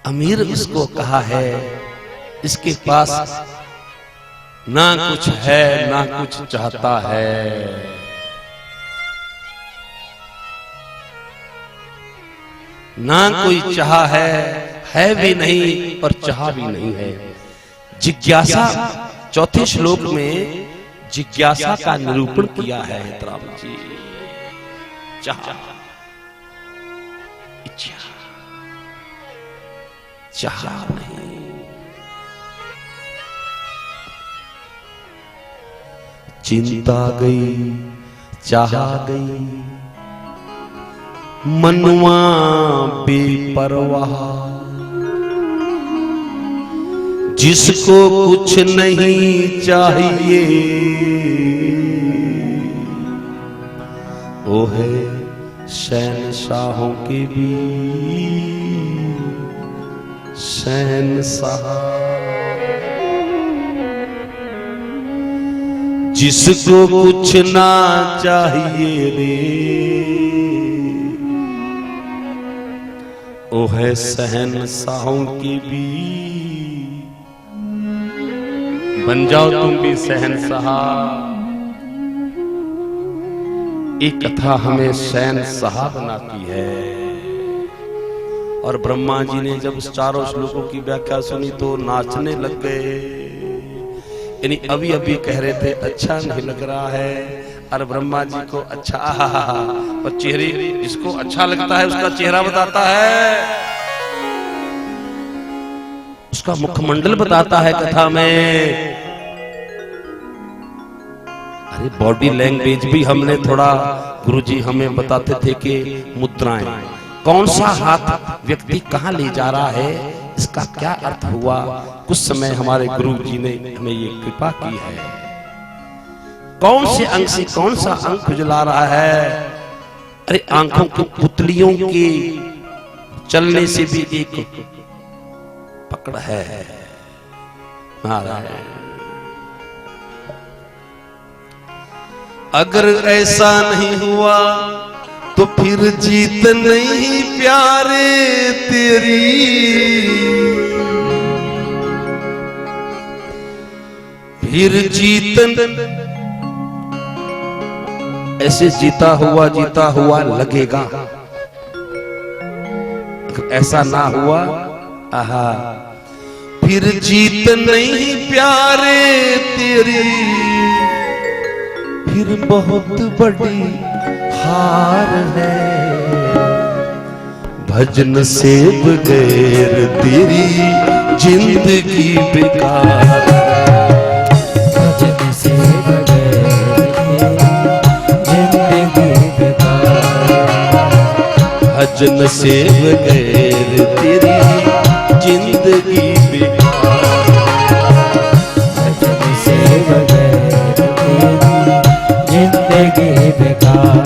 अमीर उसको कहा है इसके पास ना कुछ है ना कुछ चाहता है। ना कोई चाह है भी नहीं और चाह भी नहीं है। जिज्ञासा, चौथे श्लोक में जिज्ञासा का निरूपण किया है राम जी। चाह, इच्छा, चाह नहीं। चिंता गई, चाह गई, मनवा बेपरवाह। जिसको कुछ नहीं चाहिए वो है शहनशाहों के भी शहनशाह। जिसको कुछ ना चाहिए रे वो है शहनशाहों की भी। बन जाओ तुम भी शहनशाह। एक कथा हमें शहनशाह बनाती है। और ब्रह्मा जी ने जब चारों श्लोकों की व्याख्या सुनी तो नाचने लग गए। यानी अभी अभी कह रहे थे अच्छा नहीं लग रहा है, और ब्रह्मा जी को अच्छा, और चेहरे जिसको अच्छा लगता है उसका चेहरा बताता है, उसका मुखमंडल बताता है कथा में। अरे बॉडी लैंग्वेज भी हमने थोड़ा, गुरुजी हमें बताते थे कि मुद्राएं, कौन सा हाथ व्यक्ति कहां ले जा रहा है, इसका क्या अर्थ हुआ। कुछ समय हमारे गुरुजी ने हमें ये कृपा की है। कौन से अंग से कौन सा अंग खुजला रहा है। अरे आंखों की पुतलियों के चलने से भी एक पकड़ है। नारायण। अगर ऐसा नहीं हुआ तो फिर जीत नहीं प्यारे तेरी। फिर जीत ऐसे जीता हुआ लगेगा। अगर ऐसा ना हुआ, आहा, फिर जीत नहीं प्यारे तेरी। फिर बहुत बड़ी हार है भजन से बगैर तेरी जिंदगी बेकार, भजन से बगैर जिंदगी बेकार, भजन से बगैर तेरी जिंदगी बेकार, भजन से बगैर तेरी जिंदगी बेकार।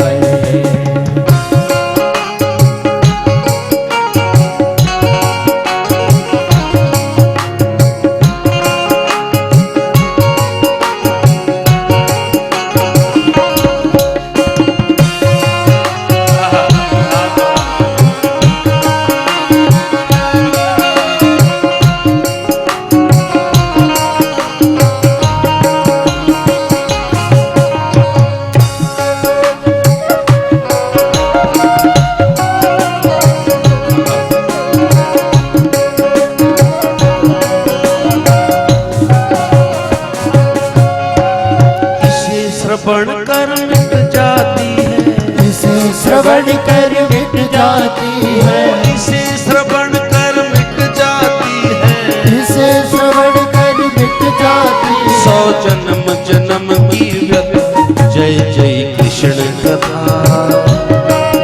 श्रवण कर मिट जाती है, इसे श्रवण कर मिट जाती है, इसे श्रवण कर मिट जाती है, इसे श्रवण कर मिट जाती है। 100 जन्म जन्म की व्यथा, जय जय कृष्ण कथा,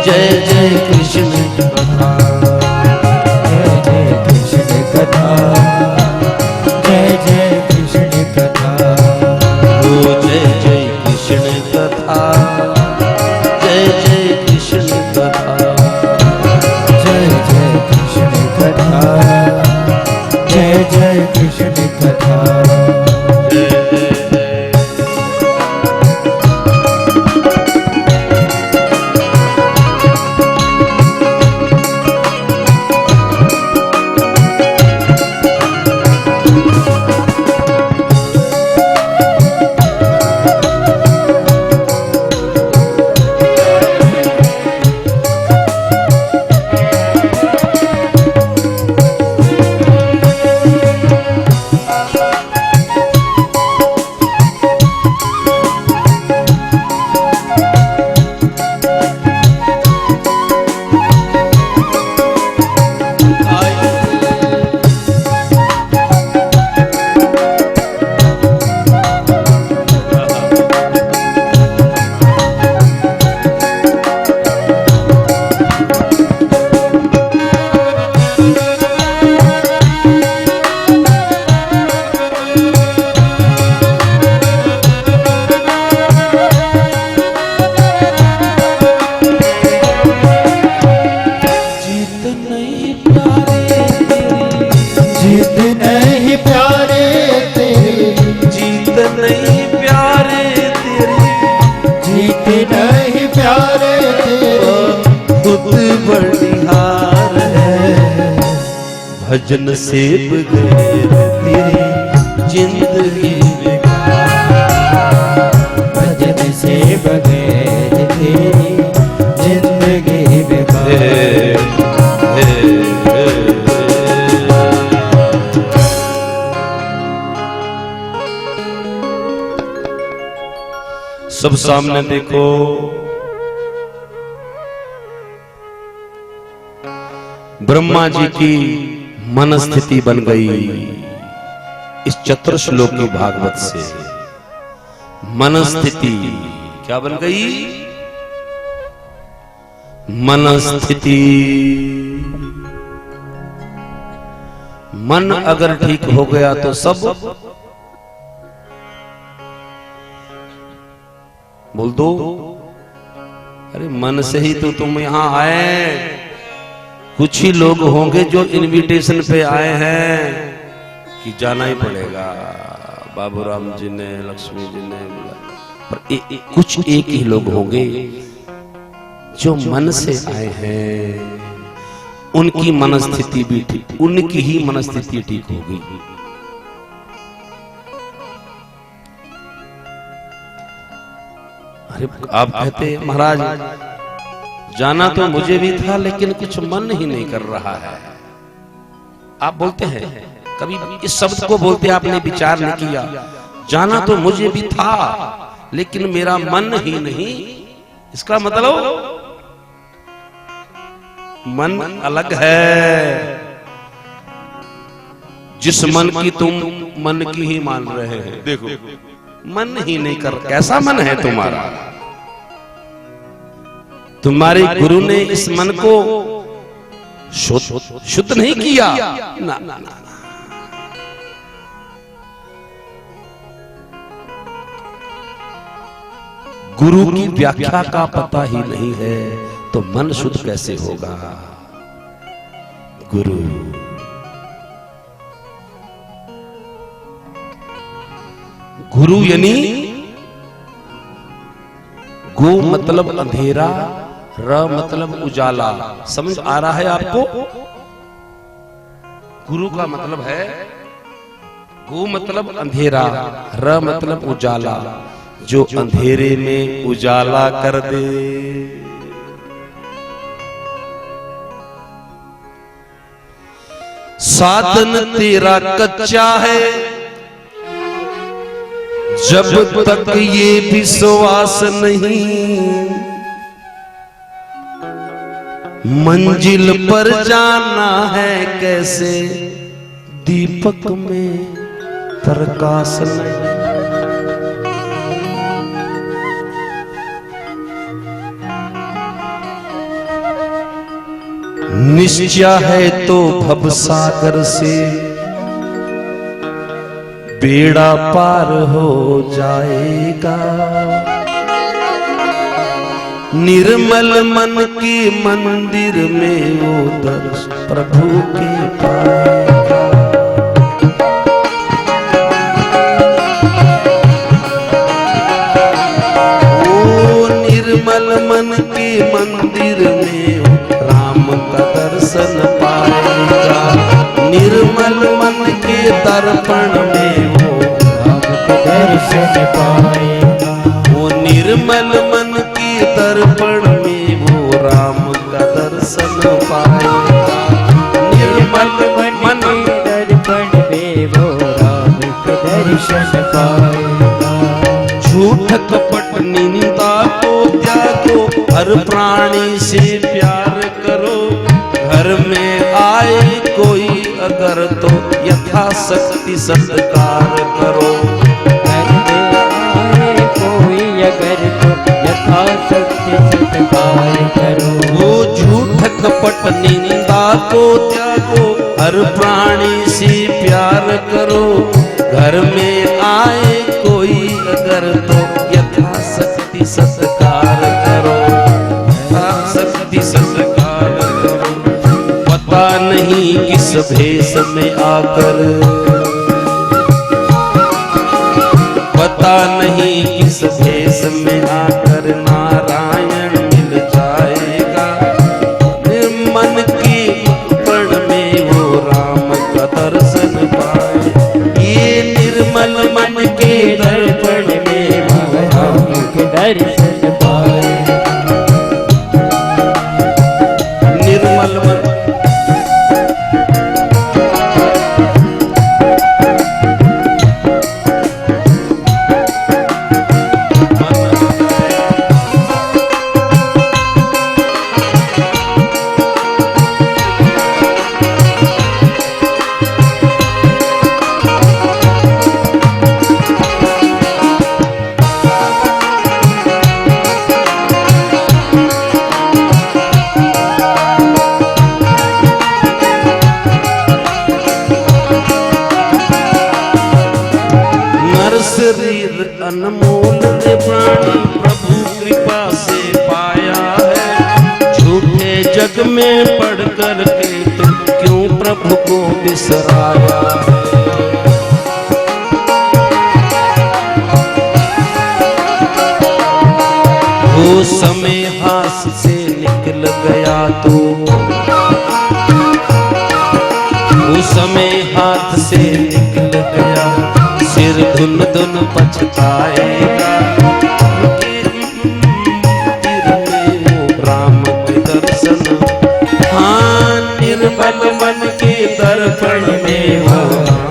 जय जय कृष्ण कथा, जय जय कृष्ण कथा, जय जय कृष्ण कथा, ओ जय जय कृष्ण कथा, जय जय कृष्ण कथा, जय जय कृष्ण कथा, जय जय कृष्ण कथा। जीत नहीं प्यारे तेरी, जीत नहीं प्यारे तेरी, जीत नहीं प्यारे तेरी, खुद बलिहार है, भजन से बगैर तेरी जिंदगी बेकार, भजन से बगैर तेरी जिंदगी बेकार। सब सामने देखो, ब्रह्मा जी की मन स्थिति बन गई इस चतुर्श्लोकी भागवत से। मन स्थिति क्या बन गई? मन स्थिति। मन अगर ठीक हो गया तो सब बोल दो। अरे मन से ही तो तुम यहां आए। कुछ ही लोग होंगे जो इनविटेशन पे आए हैं कि जाना ही पड़ेगा। बाबूराम जी ने, लक्ष्मी जी ने बोला, पर कुछ एक ही लोग होंगे जो मन से आए हैं। उनकी मनस्थिति भी ठीक, उनकी ही मनस्थिति ठीक होगी। अरे आप कहते महाराज जाना तो मुझे भी था लेकिन कुछ मन ही नहीं कर रहा है। आप बोलते हैं, कभी इस शब्द को बोलते आपने विचार नहीं किया, जाना तो मुझे भी था लेकिन मेरा मन ही नहीं। इसका मतलब मन अलग है। जिस मन की तुम मन की ही मान रहे हैं, देखो मन ही नहीं कर, कैसा मन है तुम्हारा? तुम्हारे गुरु ने इस मन को शुद्ध नहीं किया ना, ना, ना। गुरु की व्याख्या का पता ही नहीं है तो मन शुद्ध कैसे होगा? गुरु गुरु यानी गो मतलब अंधेरा, र मतलब उजाला। समझ आ रहा है आपको? गुरु का मतलब है गो मतलब अंधेरा, र मतलब उजाला, जो अंधेरे में उजाला कर दे। साधन तेरा कच्चा है, जब तक ये विश्वास नहीं मंजिल पर जाना है कैसे, दीपक में प्रकाश नहीं। निश्चय है तो भवसागर से बेड़ा पार हो जाएगा। निर्मल मन के मंदिर में वो दर्श प्रभु के पाएगा। ओ निर्मल मन के मंदिर में वो राम का दर्शन पाएगा। निर्मल मन के दर्पण में वो राम का दर्शन पाएगा। वो निर्मल मन के दर्पण में वो राम का दर्शन पाएगा। निर्मल मन के दर्पण में वो राम का दर्शन पाएगा। झूठ कपट निंदा को त्यागो, हर प्राणी से प्यार करो। घर में आए कोई अगर तो यथाशक्ति सत्कार करो। घर में आए कोई अगर तो यथाशक्ति सत्कार करो। वो झूठ कपट निंदा को त्यागो, हर प्राणी से प्यार करो। घर में आए कोई अगर तो यथाशक्ति सत्कार करो। यथाशक्ति सत्कार करो। पता नहीं किस भेष में आकर, पता नहीं किस भेष में आकर नारायण मिल जाएगा। मन के पण में वो राम का दर्शन पाए। ये निर्मल मन के दर्पण में वो राम के दर्शन पाए। निर्मल मन शरीर अनमोल ने प्राणी प्रभु कृपा से पाया है। झूठे जग में पढ़ कर के तुम क्यों प्रभु को बिसराया है। वो समय हाथ से निकल गया तो, वो समय हाथ से निकल गया, सिर धुन धुन पछताएगा। राम के दर्शन, हाँ निर्मल मन के दर्पण में वो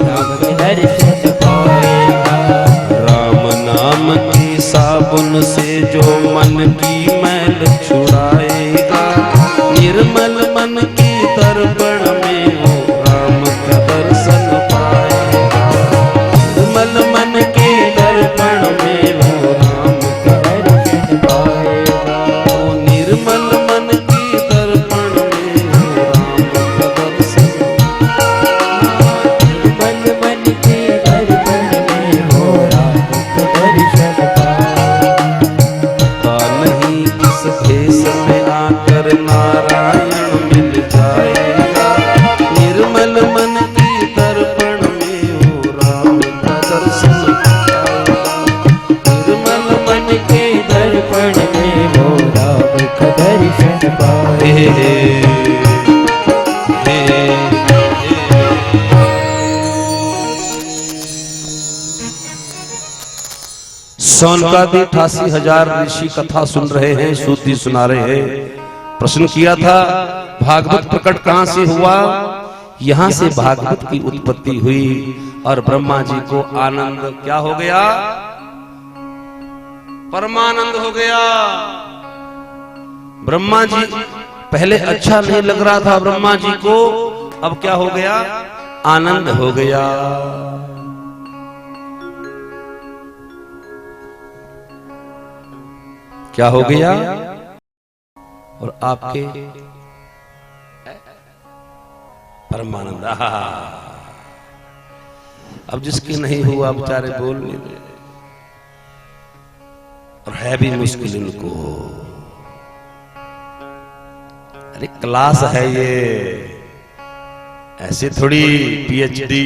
राम के दर्शन पाएगा। राम नाम की साबुन से जो मन की मैल छुड़ाएगा। निर्मल मन सोनकादि 88,000 ऋषि कथा सुन रहे हैं, श्रुति सुना रहे हैं। प्रश्न किया था भागवत प्रकट कहां से हुआ? यहां से भागवत की उत्पत्ति हुई और ब्रह्मा जी को आनंद क्या हो गया? परमानंद हो गया। ब्रह्मा जी पहले अच्छा नहीं लग रहा था ब्रह्मा जी को, अब क्या हो गया? आनंद हो गया। क्या हो गया? और आपके परमानंद। अब जिसके नहीं हुआ बेचारे बोल नहीं रहे, और है भी मुश्किल इनको। अरे क्लास है ये, ऐसे थोड़ी पीएचडी।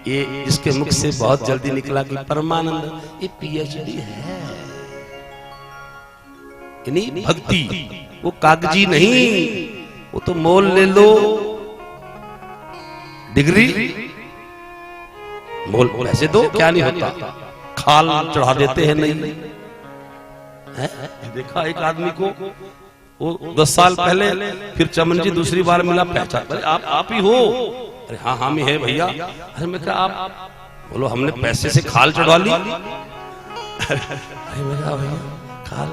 ये इसके मुख से बहुत जल्दी निकला कि परमानंद, ये पीएचडी है, यानी भक्ति। वो कागजी नहीं, वो तो मोल ले लो डिग्री, मोल पैसे दो, क्या नहीं होता, खाल चढ़ा देते हैं। नहीं है? देखा एक आदमी को, वो 10 साल पहले, फिर चमन जी दूसरी बार मिला, पहचान, अरे आप ही हो? अरे हाँ हम ही है भैया। अरे मैं कहा आप? बोलो हमने पैसे से खाल चढ़वा ली। अरे मैं कहा भैया खाल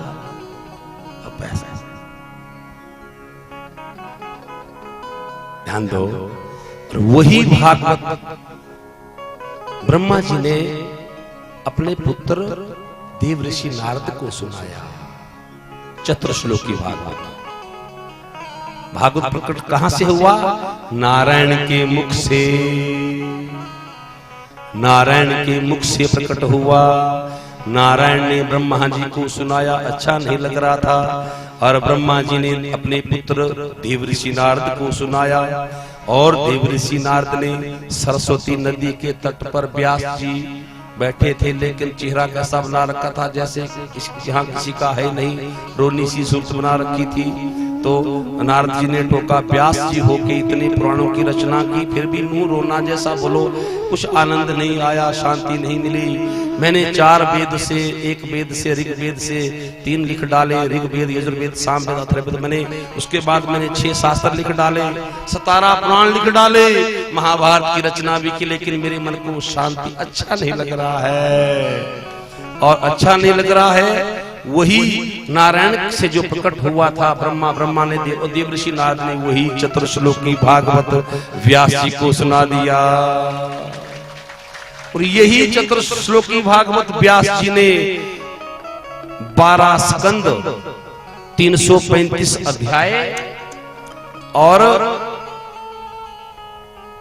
अब पैसा, ध्यान दो। वही भागवत ब्रह्मा जी ने अपने पुत्र देव ऋषि नारद को सुनाया। चतुर्श्लोकी भागवत। भागवत प्रकट कहां से हुआ? नारायण के मुख से। नारायण के मुख से प्रकट हुआ। नारायण ने ब्रह्मा जी को सुनाया, अच्छा नहीं लग रहा था, और ब्रह्मा जी ने अपने पुत्र देव ऋषि नारद को सुनाया। और देव ऋषि नारद ने सरस्वती नदी के तट पर व्यास जी बैठे थे, लेकिन चेहरा कैसा बना रखा था जैसे यहाँ किसी का है नहीं, रोनी सी सूरत बना रखी थी। तो नारद जी ने टोका, व्यास जी होके इतने पुराणों की रचना की, फिर भी मुंह रोना जैसा, बोलो कुछ आनंद नहीं आया, शांति नहीं मिली। मैंने 4 वेद से, 1 वेद से, ऋग्वेद से 3 लिख डाले, ऋग्वेद, यजुर्वेद, सामवेद, अथर्ववेद, मैंने उसके बाद मैंने 6 शास्त्र लिख डाले, 17 पुराण लिख डाले, महाभारत की रचना भी की, लेकिन मेरे मन को शांति अच्छा नहीं लग रहा है। और अच्छा नहीं लग रहा है वही नारायण से जो प्रकट हुआ था ब्रह्मा ने देव ऋषि नारद ने वही चतुर्श्लोकी भागवत व्यास जी को सुना दिया। और यही चतुर्श्लोकी भागवत व्यास जी ने 12 स्कंद, 335 अध्याय और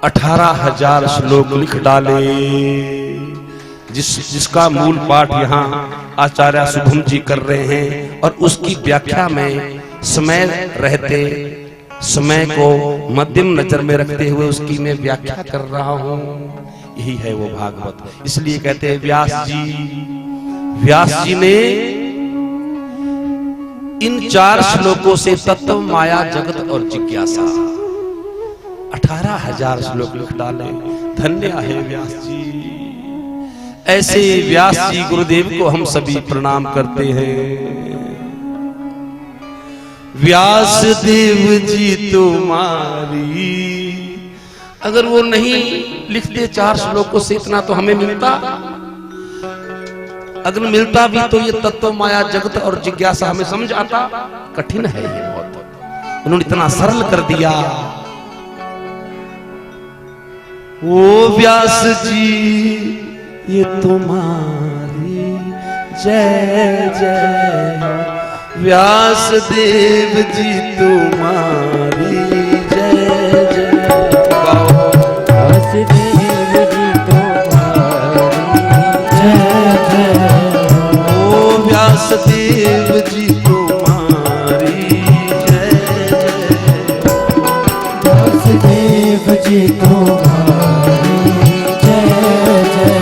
18,000 श्लोक लिख डाले, जिसका मूल पाठ यहाँ आचार्य शुभम जी कर रहे हैं। और उसकी व्याख्या में समय रहते, समय को मध्यम नजर में रखते हुए उसकी मैं व्याख्या कर रहा हूं। यही है वो भागवत। इसलिए कहते हैं व्यास जी ने इन 4 श्लोकों से तत्व, माया, जगत और जिज्ञासा 18,000 श्लोक लिख डाले। धन्य है व्यास जी। ऐसे व्यास जी गुरुदेव को हम सभी प्रणाम करते हैं। व्यास देव जी तुम्हारी, अगर वो नहीं लिखते 4 श्लोकों से इतना तो हमें मिलता, अगर मिलता भी तो ये तत्व, माया, जगत और जिज्ञासा हमें समझ आता। कठिन है ये बहुत, उन्होंने इतना सरल कर दिया। ओ व्यास जी ये तुम्हारी जय जय, व्यास देव जी तुम्हारी जय जय। व्यास देव जी तुम्हारी जय जय। ओ व्यास देव जी तुम्हारी जय जय। व्यास देव जी तुम्हारी जय जय।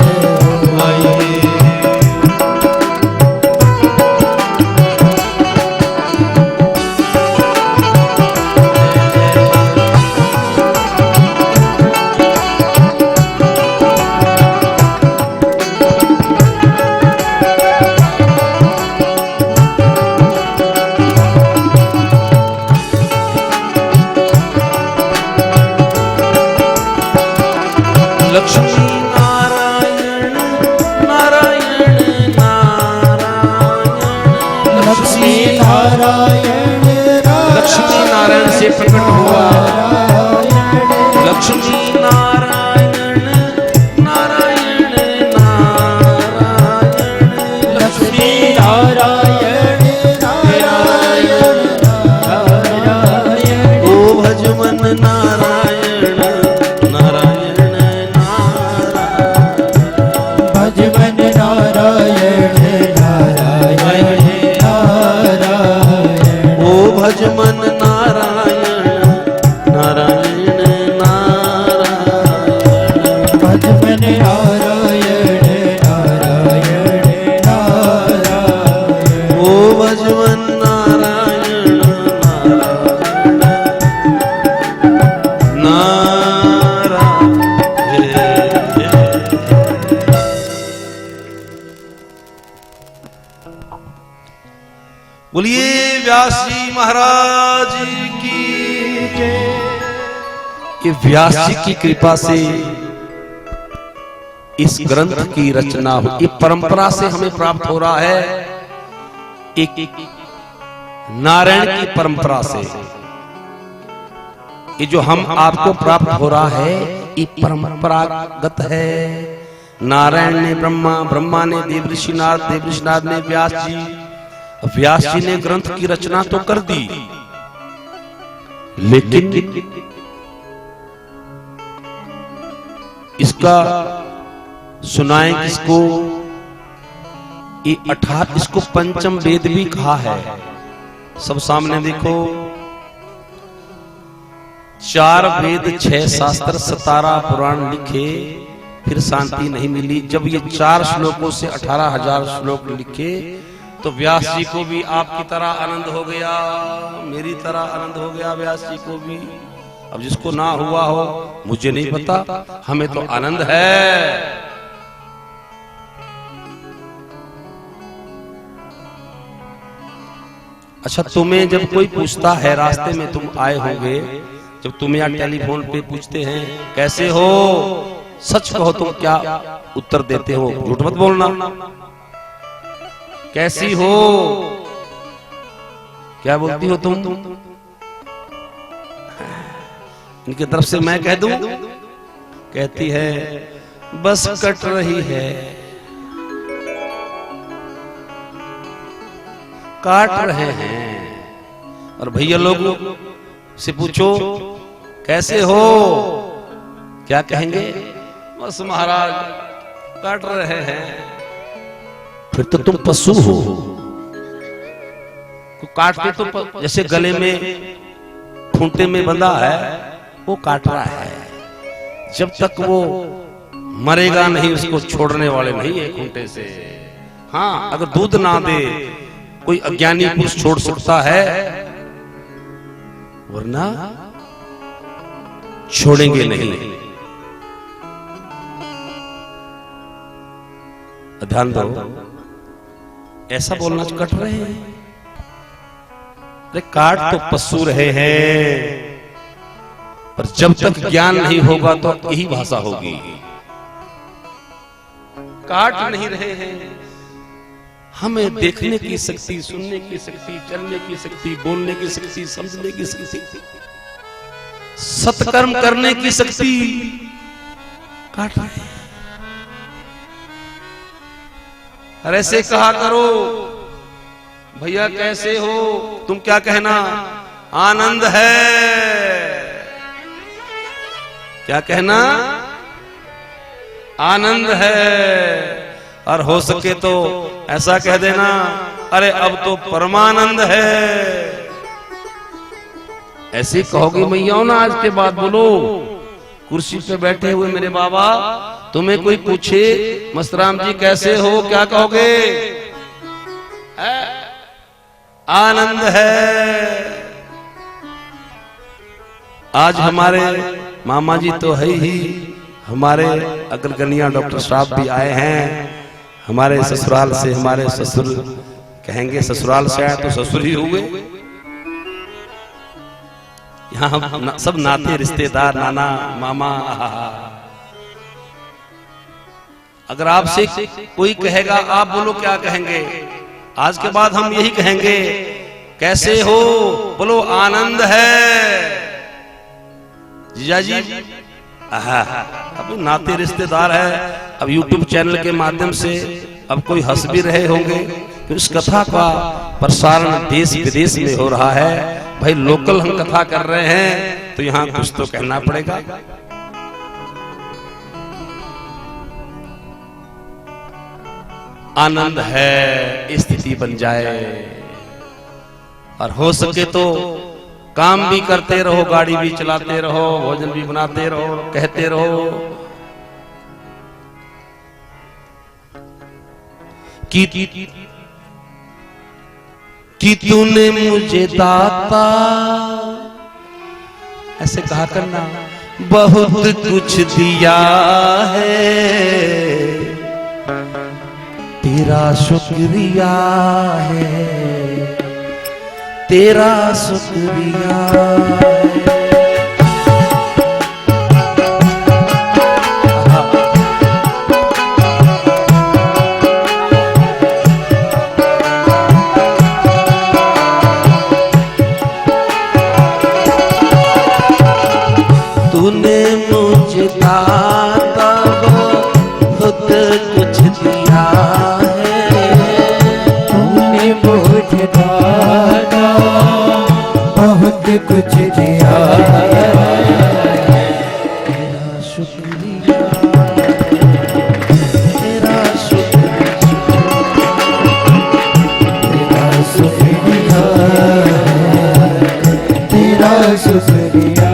लक्ष्मी नारायण लक्ष्मी नारायण से प्रकट हुआ। लक्ष्मी नारायण नारायण नारायण लक्ष्मी नारायण नारायण नारायण ओ भजमन नारायण नारायण नारायण भजमन नारायण नारायण नारायण ओ भजमन नारायण नारायण नारायण भजमन नारायण नारायण नारायण ओ भजमन नारायण नारायण बोलिए व्यास जी महाराज की जय। ये व्यास जी की कृपा से इस ग्रंथ की रचना हो, ये परंपरा से हमें प्राप्त हो रहा है। एक नारायण की परंपरा से ये जो हम आपको प्राप्त हो रहा है ये परंपरागत है। नारायण ने ब्रह्मा, ब्रह्मा ने देवऋषिनाथ, देवऋषिनाथ ने व्यास जी, व्यास जी ने ग्रंथ की रचना तो कर दी, लेकिन इसका सुनाए किसको? ये 18 इसको पंचम वेद भी कहा है। सब सामने देखो, 4 वेद 6 शास्त्र 17 पुराण लिखे, फिर शांति नहीं मिली। जब ये 4 श्लोकों से 18,000 श्लोक लिखे तो व्यास जी को भी आपकी तरह आनंद हो गया, मेरी तरह आनंद हो गया व्यास जी को भी। अब जिसको ना हुआ हो मुझे नहीं पता, हमें तो आनंद है। अच्छा, तुम्हें जब कोई पूछता है, रास्ते में तुम आए होंगे, जब तुम्हें या टेलीफोन पे पूछते हैं कैसे हो, सच कहो तुम क्या उत्तर देते हो? झूठ मत बोलना। कैसी हो क्या बोलती हो तुम? इनकी तरफ से मैं कह दूं, कहती है बस कट रही है, काट रहे हैं। और भैया लोग से पूछो कैसे हो, क्या कहेंगे? बस महाराज काट रहे हैं। फिर तो तुम पशु हो। तो काटते तो जैसे गले में खूंटे में बंधा है वो काट रहा है, जब तक वो मरेगा नहीं उसको छोड़ने वाले नहीं है खूंटे से। हाँ, अगर दूध ना दे कोई अज्ञानी पुरुष छोड़ सकता है, वरना छोड़ेंगे नहीं। ध्यान दो, ऐसा बोलना कट रहे हैं। अरे काट तो पशु रहे हैं, पर जब तक ज्ञान नहीं होगा तो यही भाषा होगी। काट नहीं रहे हैं, हमें देखने की शक्ति, सुनने की शक्ति, चलने की शक्ति, बोलने की शक्ति, समझने की शक्ति, सत्कर्म करने की शक्ति काट रहे हैं। अरे ऐसे कहा करो, भैया कैसे हो, तुम क्या कहना? आनंद है। क्या कहना? आनंद है। और हो सके तो ऐसा कह देना, अरे अब तो परमानंद है। ऐसे कहोगे मैया ना, आज के बाद बोलो। कुर्सी पे बैठे हुए मेरे बाबा, तुम्हें कोई पूछे मस्तराम जी कैसे हो, क्या कहोगे? आनंद है। आज हमारे मामा जी तो है ही, हमारे अग्रगण्य डॉक्टर साहब भी आए हैं हमारे ससुराल से। हमारे ससुर कहेंगे ससुराल से आए तो ससुर ही हुए। यहाँ सब नाते रिश्तेदार, नाना मामा। अगर आपसे कोई कहेगा, आप बोलो क्या कहेंगे? आज के बाद हम यही कहेंगे, कैसे हो? बोलो आनंद है। जीजा जी अब नाते रिश्तेदार है, अब YouTube चैनल के माध्यम से अब कोई हंस भी रहे होंगे कि इस कथा का प्रसारण देश विदेश में हो रहा है। भाई लोकल हम कथा कर रहे हैं तो यहाँ कुछ तो कहना पड़ेगा। आनंद है स्थिति बन जाए, और हो सके तो काम भी करते रहो, गाड़ी भी चलाते रहो, भोजन भी बनाते रहो, कहते रहो कि तूने मुझे दाता, ऐसे कहा करना, बहुत कुछ दिया है, तेरा शुक्रिया है, तेरा शुक्रिया है। तूने मुझे दाता बहुत कुछ दिया है, तूने मुझे दाता बहुत कुछ दिया है, तेरा शुक्रिया, तेरा शुक्रिया, तेरा शुक्रिया, तेरा शुक्रिया है।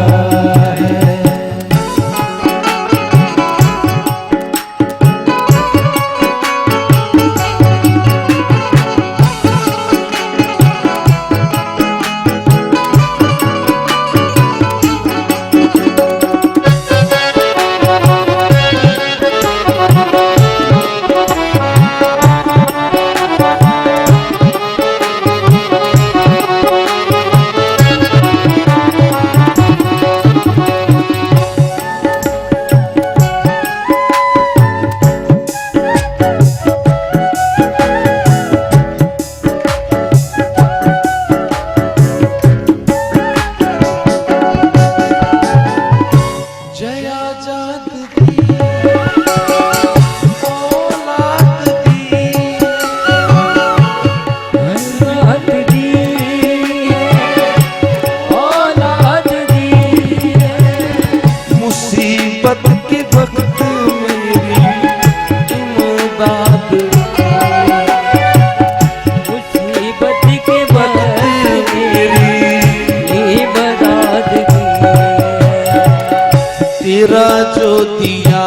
तेरा जो दिया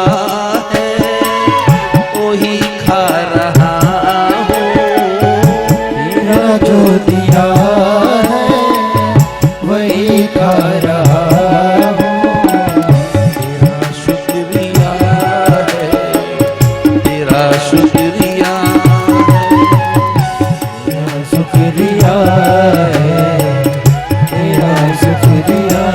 है वही खा रहा हूँ, तेरा जो दिया है वही खा रहा हूँ, तेरा शुक्रिया है, तेरा शुक्रिया, तेरा शुक्रिया है, तेरा शुक्रिया है।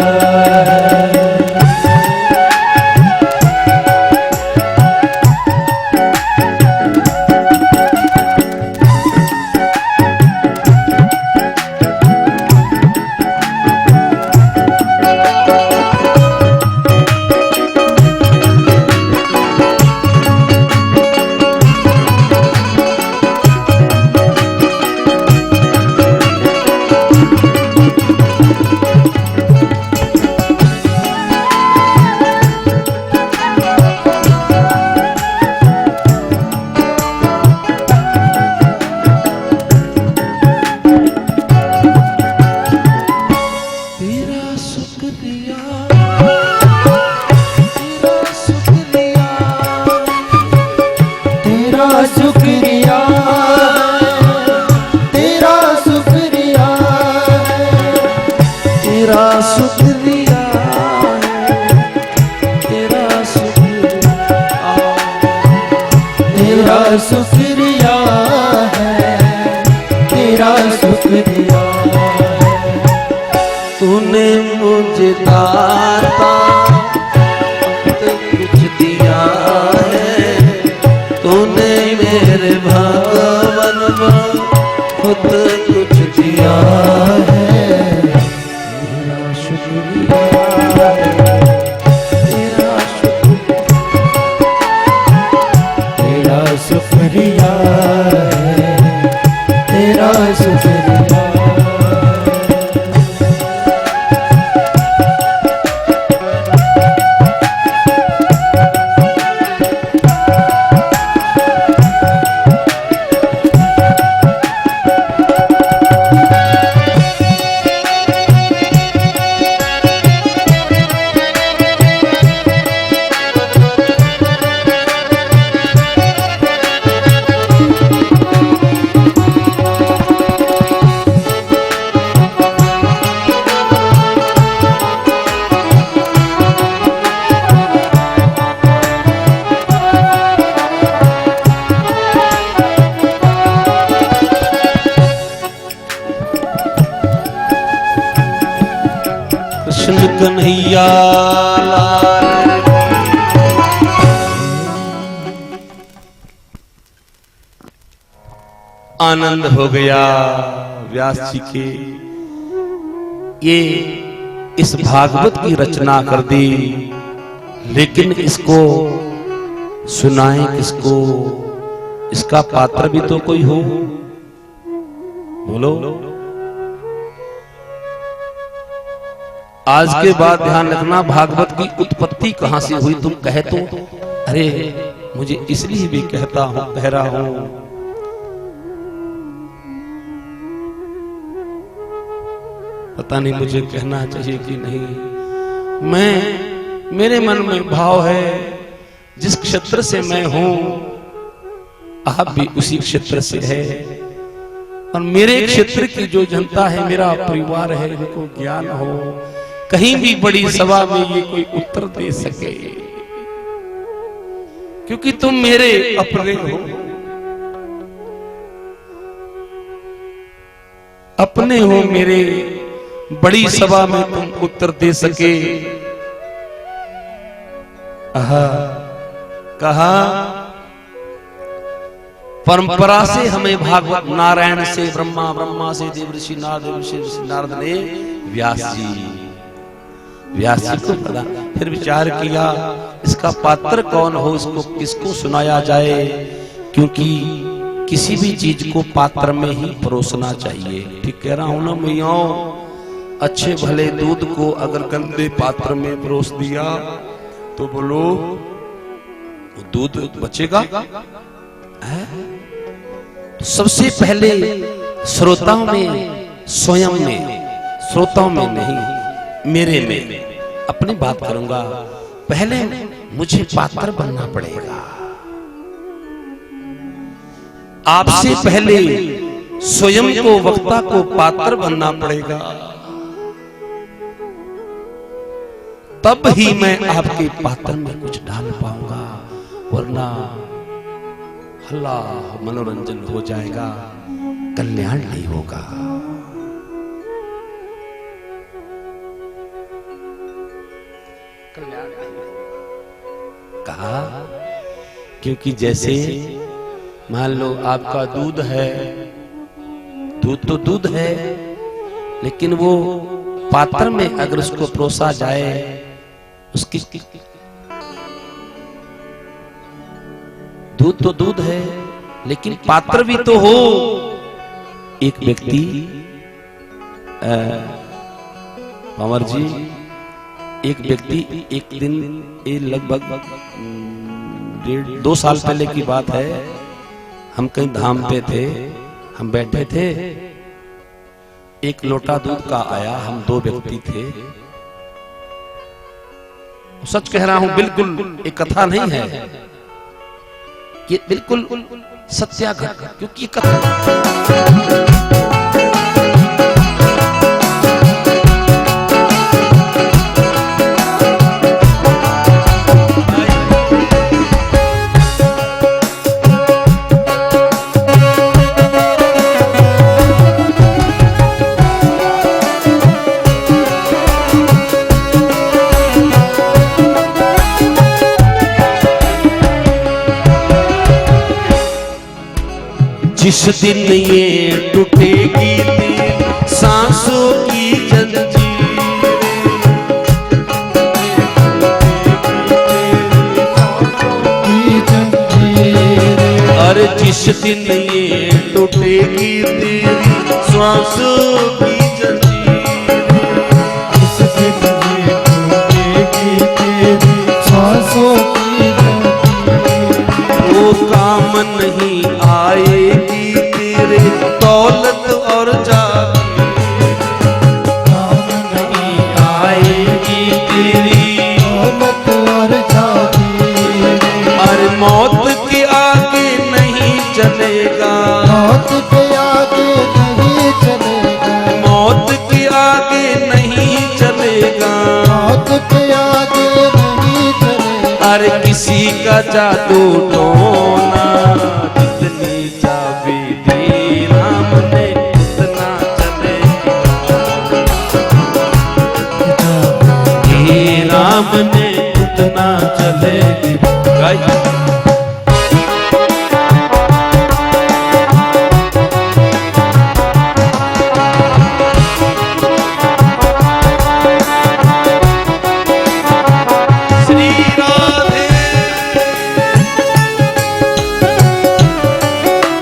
शुक्रिया है, तेरा शुक्रिया है। तूने मुझे दाता कुछ दिया है, तूने मेरे भगवान बहुत कुछ दिया है, तेरा शुक्रिया है, तेरा शुक्रिया है, तेरा शुक्रिया। कृष्ण कन्हैया लाल आनंद हो गया व्यास जी के। ये इस भागवत की रचना कर दी, लेकिन इसको सुनाए किसको? इसका पात्र भी तो कोई हो, बोलो। आज के बाद ध्यान रखना, भागवत की उत्पत्ति कहां से हुई तुम कहे तो अरे मुझे इसलिए भी कहता हूं, कह रहा हूं। पता नहीं मुझे कहना चाहिए कि नहीं। मेरे मन में भाव है, जिस क्षेत्र से मैं हूं आप भी उसी क्षेत्र से है, और मेरे क्षेत्र की जो जनता है, मेरा परिवार है, इनको ज्ञान हो, कहीं भी बड़ी सभा में ये कोई उत्तर दे सके, क्योंकि तुम मेरे अपने हो, अपने हो मेरे। बड़ी सभा में तुम उत्तर दे सके। कहा परंपरा से हमें भागवत, नारायण से ब्रह्मा, ब्रह्मा से देवर्षि नारद, देवर्षि नारद ने व्यास जी को पता। फिर विचार किया इसका पात्र कौन हो, इसको किसको सुनाया जाए, क्योंकि किसी भी चीज को पात्र में ही परोसना चाहिए। ठीक कह रहा हूं ना मैया? अच्छे भले दूध को अगर गंदे पात्र में परोस दिया तो बोलो दूध बचेगा? तो सबसे पहले श्रोताओं में, स्वयं में, श्रोताओं में नहीं, मेरे में अपनी बात करूंगा। पहले मुझे पात्र बनना पड़ेगा। आपसे पहले स्वयं को, वक्ता को पात्र बनना पड़ेगा, तब ही मैं आपके पात्र में कुछ डाल पाऊंगा, वरना हल्ला मनोरंजन हो जाएगा, कल्याण नहीं होगा। कहा क्योंकि जैसे मान लो आपका दूध है, दूध तो दूध है, लेकिन वो पात्र में अगर उसको परोसा जाए, उसकी दूध तो दूध है, लेकिन पात्र भी तो हो। एक व्यक्ति पंवर जी, एक व्यक्ति एक दिन, लगभग 1.5-2 साल पहले की बात है, हम कहीं धाम पे थे, हम बैठे थे, एक लोटा दूध का आया, हम 2 व्यक्ति थे। सच कह रहा हूं, बिल्कुल एक कथा नहीं है, ये बिल्कुल सत्या घटना, क्योंकि कथा जिस दिन ये टूटेगी तेरी सांसों की जंजीर, अरे जिस दिन ये टूटेगी तेरी सांसों की जंजीर, जिस दिन ये टूटेगी तेरी सांसों की जंजीर, वो काम नहीं आएगी तेरे दौलत और जागीर, काम नहीं आएगी तेरी दौलत और जागीर, अरे मौत के आगे नहीं चलेगा, मौत के आगे नहीं चलेगा, मौत के आगे नहीं चलेगा, मौत के आगे नहीं चलेगा, अरे किसी का जादू टोना, जितनी चाबी दी राम ने उतना चलेगी, हे राम ने उतना चलेगी। गाइए। श्री राधे।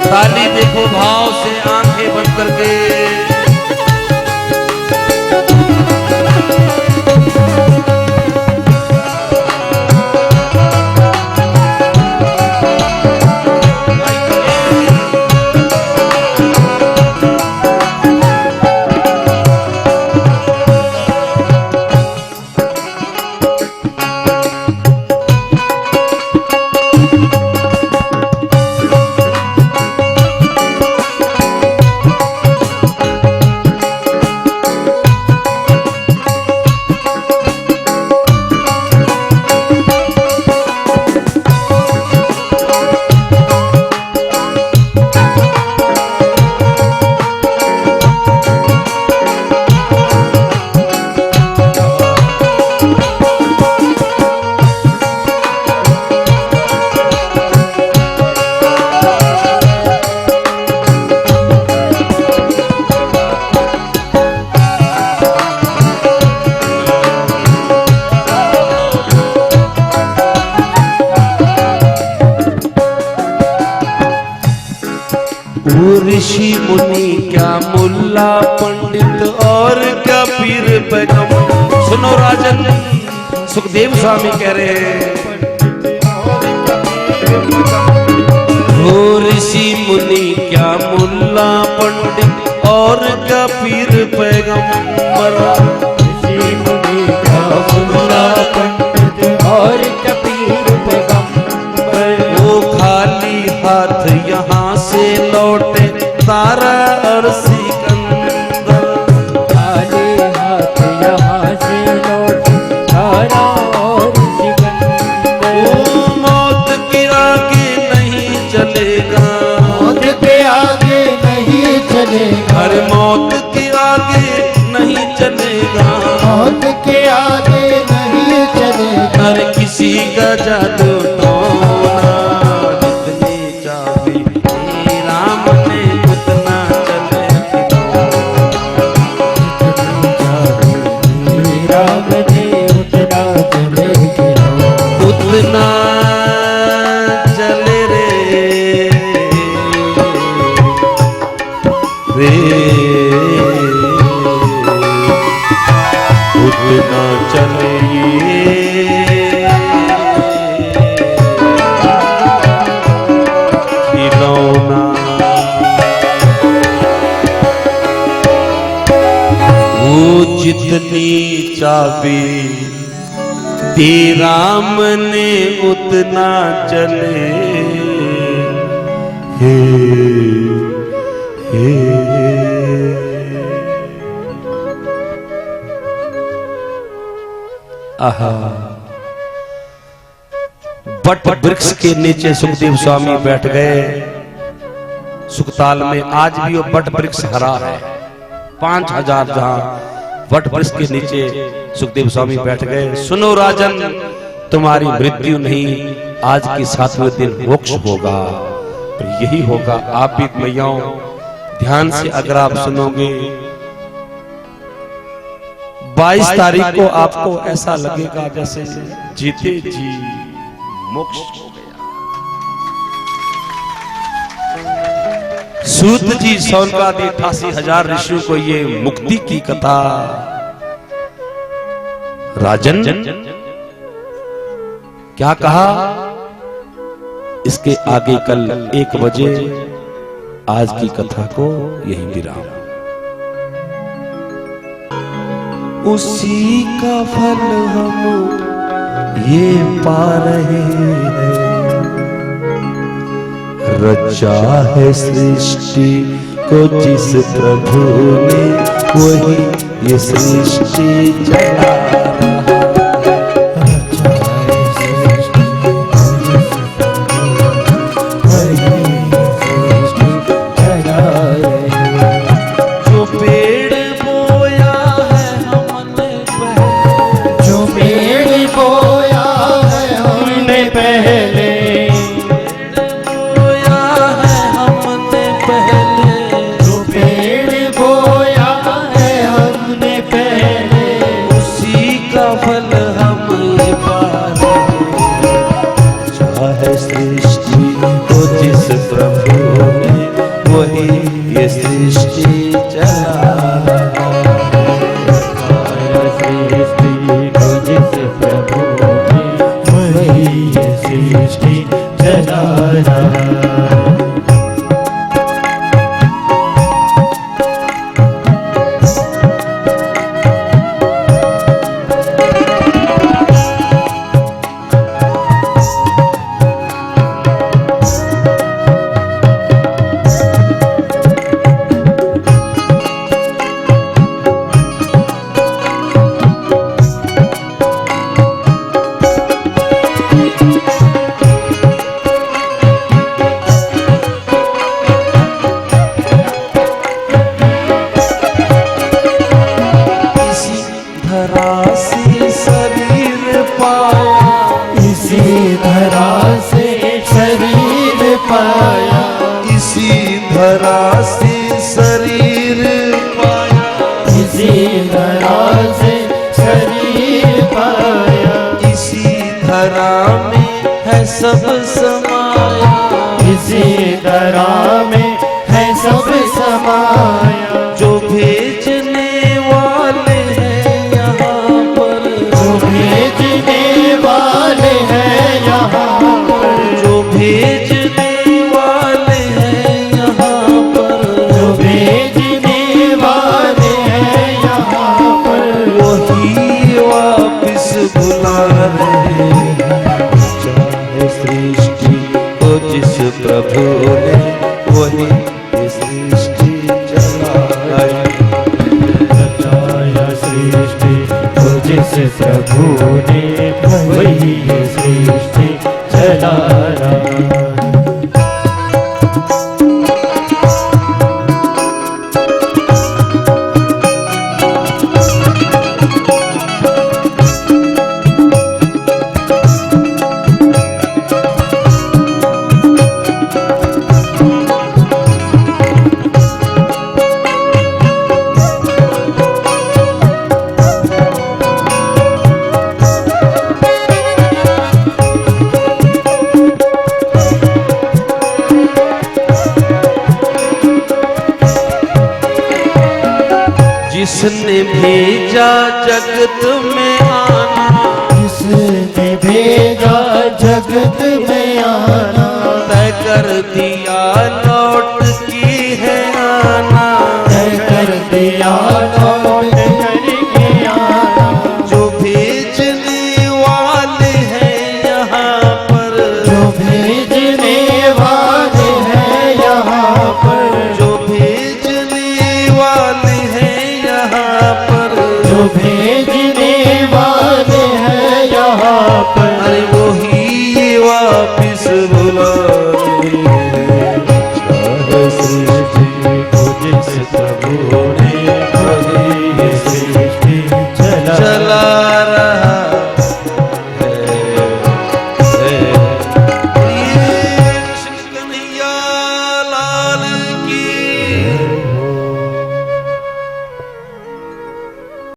ताली देखो भाव से, आंखें बंद करके। ऋषि मुनि क्या मुल्ला पंडित और क्या पीर पैगम। सुनो राजन, सुखदेव स्वामी कह रहे हैं, हो ऋषि मुनि क्या मुल्ला पंडित और क्या पीर पैगंबर, ऋषि मुनि क्या मुल्ला पंडित और क्या पीर पैगंबर, वो खाली हाथ यहाँ से लौटे तारा और सिकंदर, खाली हाथ यहाँ से लौट तारा और सिकंदर, वो मौत के आगे नहीं चलेगा, मौत के आगे नहीं चलेगा, हर मौत के आगे नहीं चलेगा, मौत के आगे नहीं चलेगा, हर किसी का जादू टोना, जितनी चाबी दी राम ने उतना चलेगी, राम ने उतना चलेगी, उतना चले रे उतना चले खिलौना, वो जितनी चाबी दी राम ने उतना चले, हे आहा। बट वृक्ष के नीचे सुखदेव स्वामी बैठ गए सुखताल में। आज भी वो बट वृक्ष हरा है, 5000 जहां वट वृक्ष के नीचे सुखदेव स्वामी बैठ गए। सुनो राजन, तुम्हारी मृत्यु नहीं, आज के 7वें दिन मोक्ष होगा। तो यही होगा। आप भी मैयाओं ध्यान से अगर आप सुनोगे, 22 तारीख को आपको ऐसा लगेगा जैसे जीते जी मोक्ष हो गया। सूत जी सौनकादि 88,000 ऋषियों को ये मुक्ति की कथा राजन क्या कहा, इसके आगे कल 1 बजे आज की कथा को यही विराम। उसी का फल हम ये पा रहे हैं, रचा है सृष्टि को जिस प्रभु ने, वही ये सृष्टि चला सब समाया, इसी धरा में है सब समाया। जो भेजने वाले हैं यहाँ पर, जो भेजने वाले हैं यहाँ पर, जो भेजने वाले हैं यहाँ पर, जो भेजने वाले हैं यहाँ पर, वही वापिस बुला रहे हैं। सृष्टि को जिस प्रभु ने, वही सृष्टि चलाया। सृष्टि को जिस प्रभु ने, वही सृष्टि चलाया। जिसने भेजा जगत में आना, जिसने भेजा जगत में आना, तय कर दिया लौट की है आना, तय कर दिया लौट